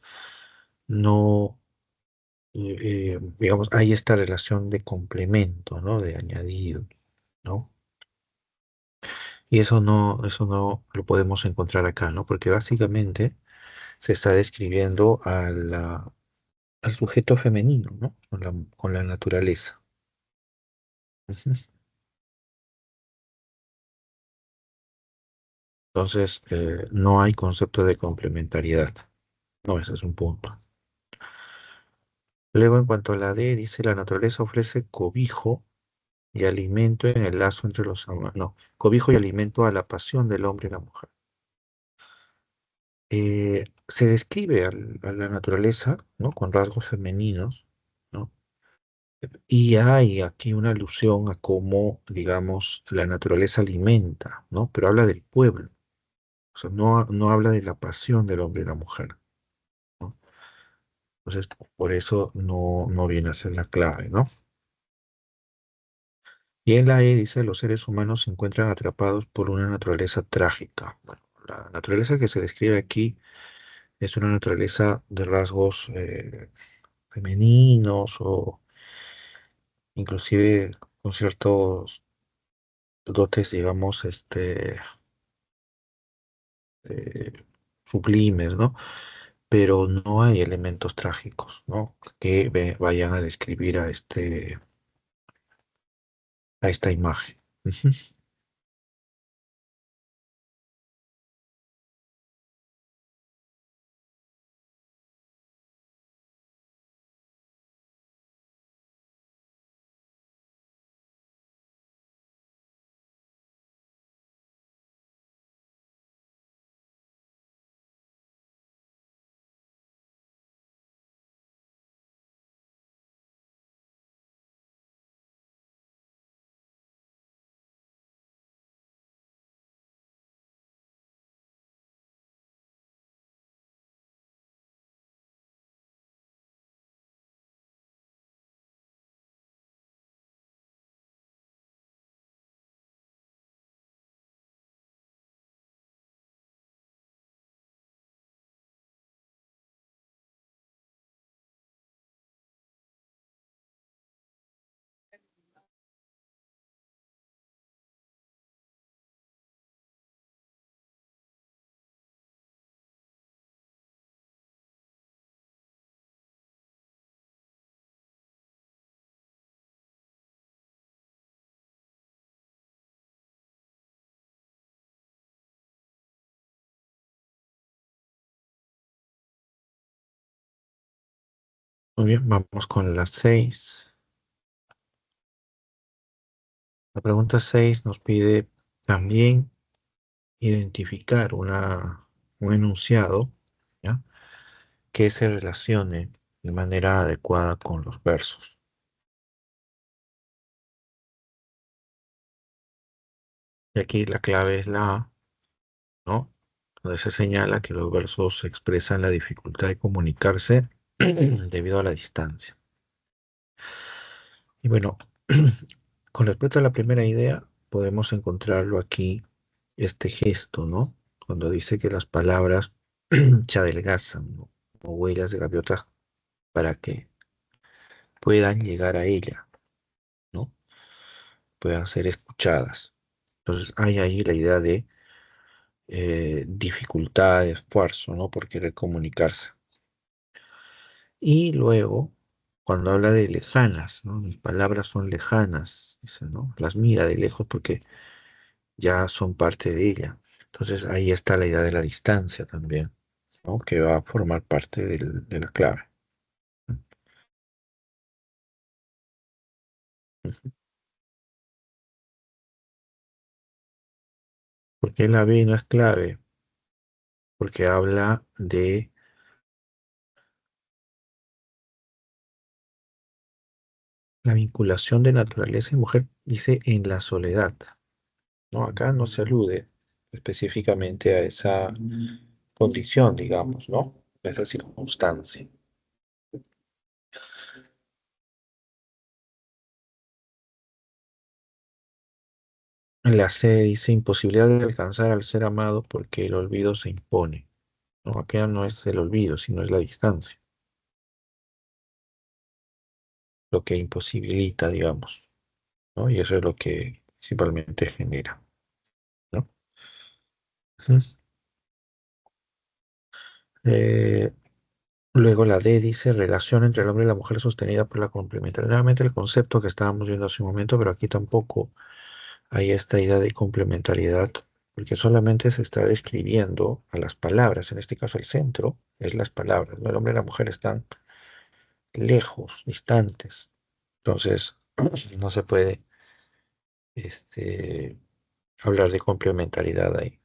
no, digamos, hay esta relación de complemento, ¿no? De añadido, ¿no? Y eso no lo podemos encontrar acá, ¿no? Porque básicamente se está describiendo al sujeto femenino, ¿no? Con la naturaleza. Ujú. Entonces, no hay concepto de complementariedad. No, ese es un punto. Luego, en cuanto a la D, dice, la naturaleza ofrece cobijo y alimento en el lazo entre los amantes. No, cobijo y alimento a la pasión del hombre y la mujer. Se describe a la naturaleza, ¿no? Con rasgos femeninos, ¿no? Y hay aquí una alusión a cómo, digamos, la naturaleza alimenta, ¿no? Pero habla del pueblo, o sea, no habla de la pasión del hombre y la mujer, ¿no? Entonces, por eso no viene a ser la clave, ¿no? Y en la E dice, los seres humanos se encuentran atrapados por una naturaleza trágica. Bueno, la naturaleza que se describe aquí es una naturaleza de rasgos femeninos o inclusive con ciertos dotes, digamos, eh, sublimes, ¿no? Pero no hay elementos trágicos, ¿no? Que vayan a describir a esta imagen. Ujú. Muy bien, vamos con las 6. La pregunta 6 nos pide también identificar un enunciado, ¿ya? Que se relacione de manera adecuada con los versos. Y aquí la clave es la A, ¿no? Donde se señala que los versos expresan la dificultad de comunicarse debido a la distancia. Y bueno, con respecto a la primera idea, podemos encontrarlo aquí, este gesto, ¿no? Cuando dice que las palabras se adelgazan, ¿no? Como huellas de gaviota para que puedan llegar a ella, ¿no? Puedan ser escuchadas. Entonces hay ahí la idea de dificultad, de esfuerzo, ¿no? Por querer comunicarse. Y luego, cuando habla de lejanas, ¿no? Mis palabras son lejanas, dice, ¿no? Las mira de lejos porque ya son parte de ella. Entonces ahí está la idea de la distancia también, ¿no? Que va a formar parte de la clave. ¿Por qué la B no es clave? Porque habla de la vinculación de naturaleza y mujer, dice en la soledad, ¿no? Acá no se alude específicamente a esa condición, digamos, ¿no? A esa circunstancia. La C dice imposibilidad de alcanzar al ser amado porque el olvido se impone. No, acá no es el olvido, sino es la distancia, lo que imposibilita, digamos, ¿no? Y eso es lo que principalmente genera, ¿no? Ujú. Eh, Luego la D dice relación entre el hombre y la mujer sostenida por la complementariedad. Nuevamente el concepto que estábamos viendo hace un momento, pero aquí tampoco hay esta idea de complementariedad, porque solamente se está describiendo a las palabras. En este caso el centro es las palabras, ¿no? El hombre y la mujer están lejos, distantes. Entonces, no se puede este, hablar de complementariedad ahí.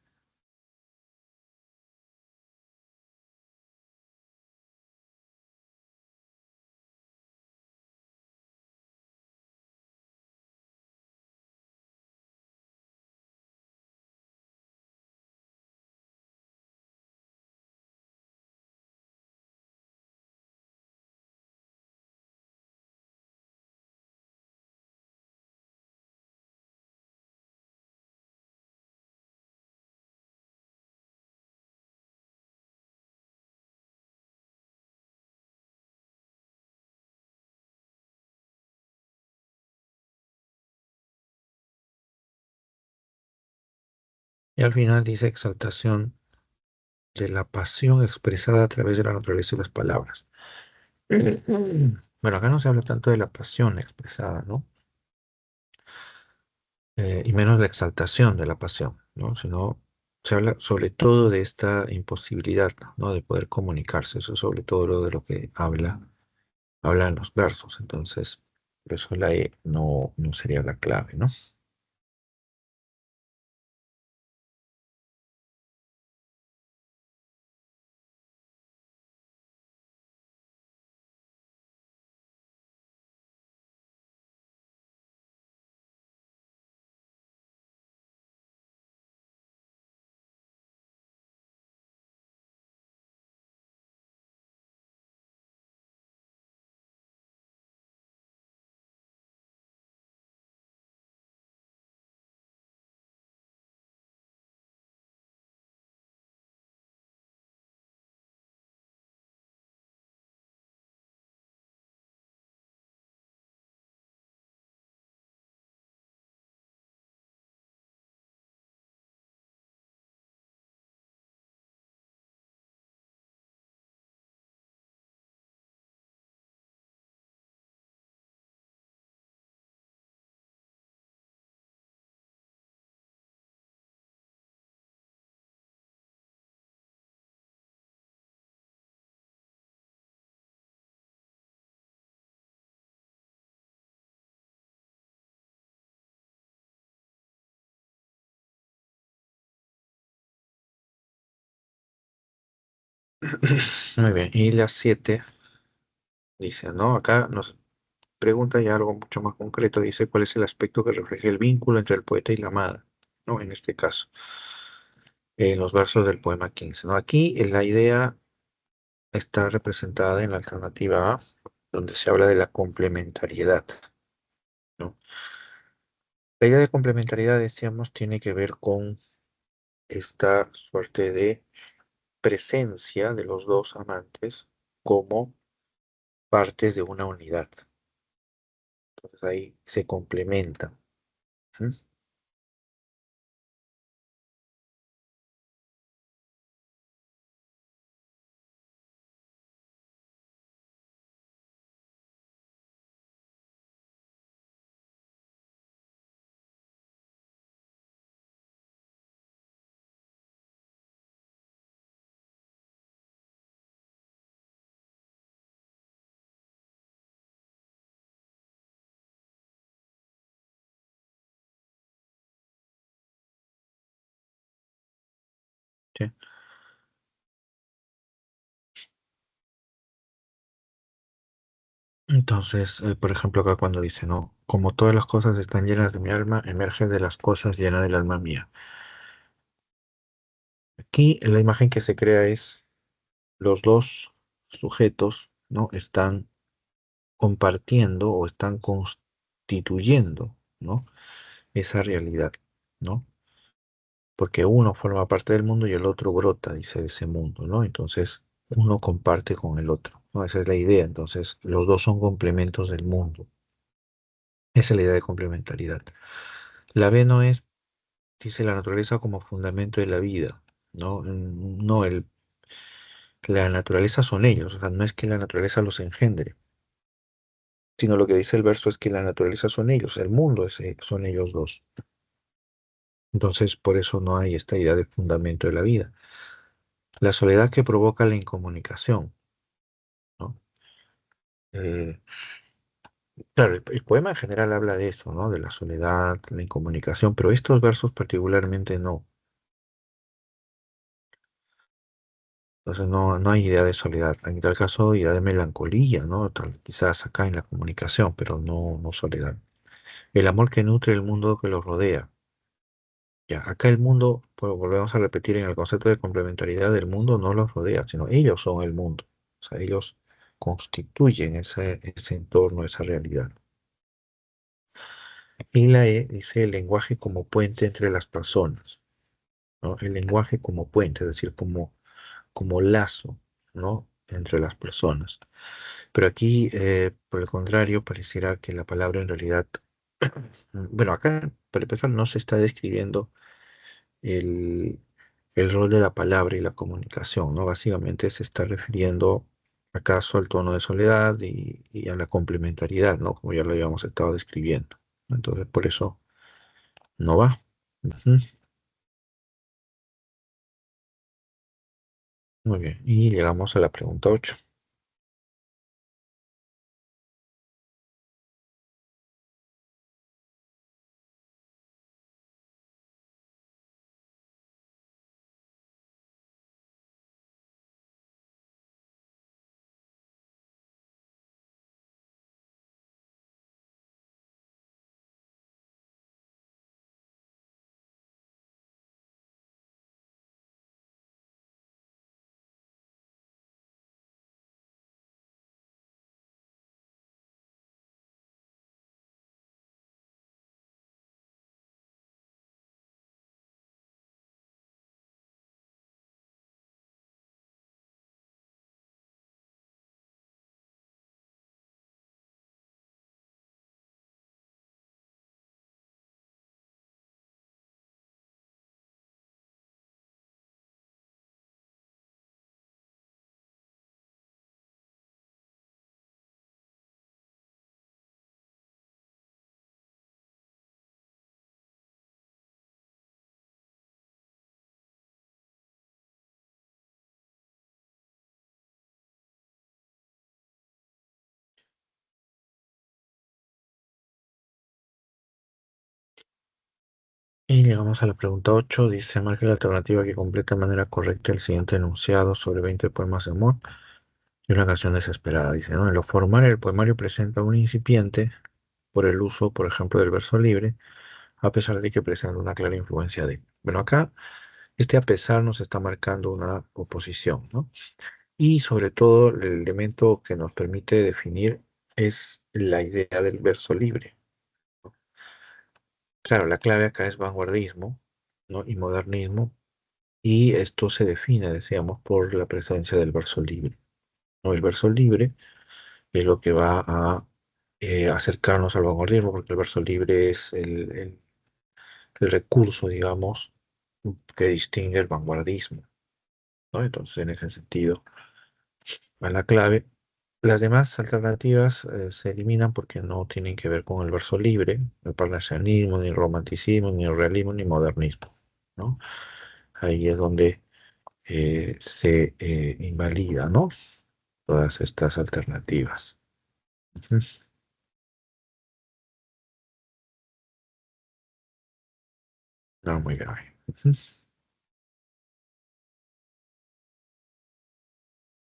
Y al final dice exaltación de la pasión expresada a través de la naturaleza y las palabras. Bueno, acá no se habla tanto de la pasión expresada, ¿no? Y menos la exaltación de la pasión, ¿no? Sino se habla sobre todo de esta imposibilidad, ¿no? De poder comunicarse. Eso es sobre todo lo de lo que habla en los versos. Entonces, por eso la E no sería la clave, ¿no? Muy bien, y la 7 dice, ¿no? Acá nos pregunta ya algo mucho más concreto, dice cuál es el aspecto que refleja el vínculo entre el poeta y la amada, ¿no? En este caso, en los versos del poema 15, ¿no? Aquí la idea está representada en la alternativa A, donde se habla de la complementariedad, ¿no? La idea de complementariedad, decíamos, tiene que ver con esta suerte de presencia de los dos amantes como partes de una unidad. Entonces ahí se complementan. ¿Sí? Sí. Entonces, por ejemplo, acá cuando dice, no, como todas las cosas están llenas de mi alma, emerge de las cosas llena del alma mía. Aquí la imagen que se crea es los dos sujetos, ¿no? Están compartiendo o están constituyendo, ¿no? Esa realidad, ¿no? Porque uno forma parte del mundo y el otro brota, dice, de ese mundo, ¿no? Entonces, uno comparte con el otro, ¿no? Esa es la idea. Entonces, los dos son complementos del mundo. Esa es la idea de complementariedad. La B no es, dice, la naturaleza como fundamento de la vida, ¿no? No, la naturaleza son ellos, o sea, no es que la naturaleza los engendre, sino lo que dice el verso es que la naturaleza son ellos, el mundo son ellos dos. Entonces, por eso no hay esta idea de fundamento de la vida. La soledad que provoca la incomunicación, ¿no? Eh, claro, el poema en general habla de eso, ¿no? De la soledad, la incomunicación, pero estos versos particularmente no. Entonces no hay idea de soledad. En tal caso, idea de melancolía, ¿no? Quizás acá en la comunicación, pero no soledad. El amor que nutre el mundo que los rodea. Ya, acá el mundo, pues volvemos a repetir en el concepto de complementariedad, del mundo no los rodea, sino ellos son el mundo. O sea, ellos constituyen ese entorno, esa realidad. Y la E dice el lenguaje como puente entre las personas, ¿no? El lenguaje como puente, es decir, como lazo, ¿no? Entre las personas. Pero aquí, por el contrario, pareciera que la palabra en realidad, bueno, acá, para empezar, no se está describiendo el, el rol de la palabra y la comunicación, ¿no? Básicamente se está refiriendo acaso al tono de soledad y a la complementariedad, ¿no? Como ya lo habíamos estado describiendo. Entonces, por eso no va. Ujú. Muy bien, y llegamos a la pregunta 8. Y llegamos a la pregunta 8. Dice, marque la alternativa que completa de manera correcta el siguiente enunciado sobre 20 poemas de amor y una canción desesperada. Dice, ¿no? En lo formal, el poemario presenta un incipiente por el uso, por ejemplo, del verso libre, a pesar de que presenta una clara influencia de... Bueno, acá, este a pesar nos está marcando una oposición, ¿no? Y sobre todo, el elemento que nos permite definir es la idea del verso libre. Claro, la clave acá es vanguardismo, ¿no? Y modernismo, y esto se define, decíamos, por la presencia del verso libre, ¿no? El verso libre es lo que va a acercarnos al vanguardismo, porque el verso libre es el recurso, digamos, que distingue el vanguardismo, ¿no? Entonces, en ese sentido, es la clave. Las demás alternativas se eliminan porque no tienen que ver con el verso libre, el parnasianismo, ni el romanticismo, ni el realismo, ni modernismo, ¿no? Ahí es donde se invalida, ¿no? Todas estas alternativas. Ujú. No, muy grave. Ujú.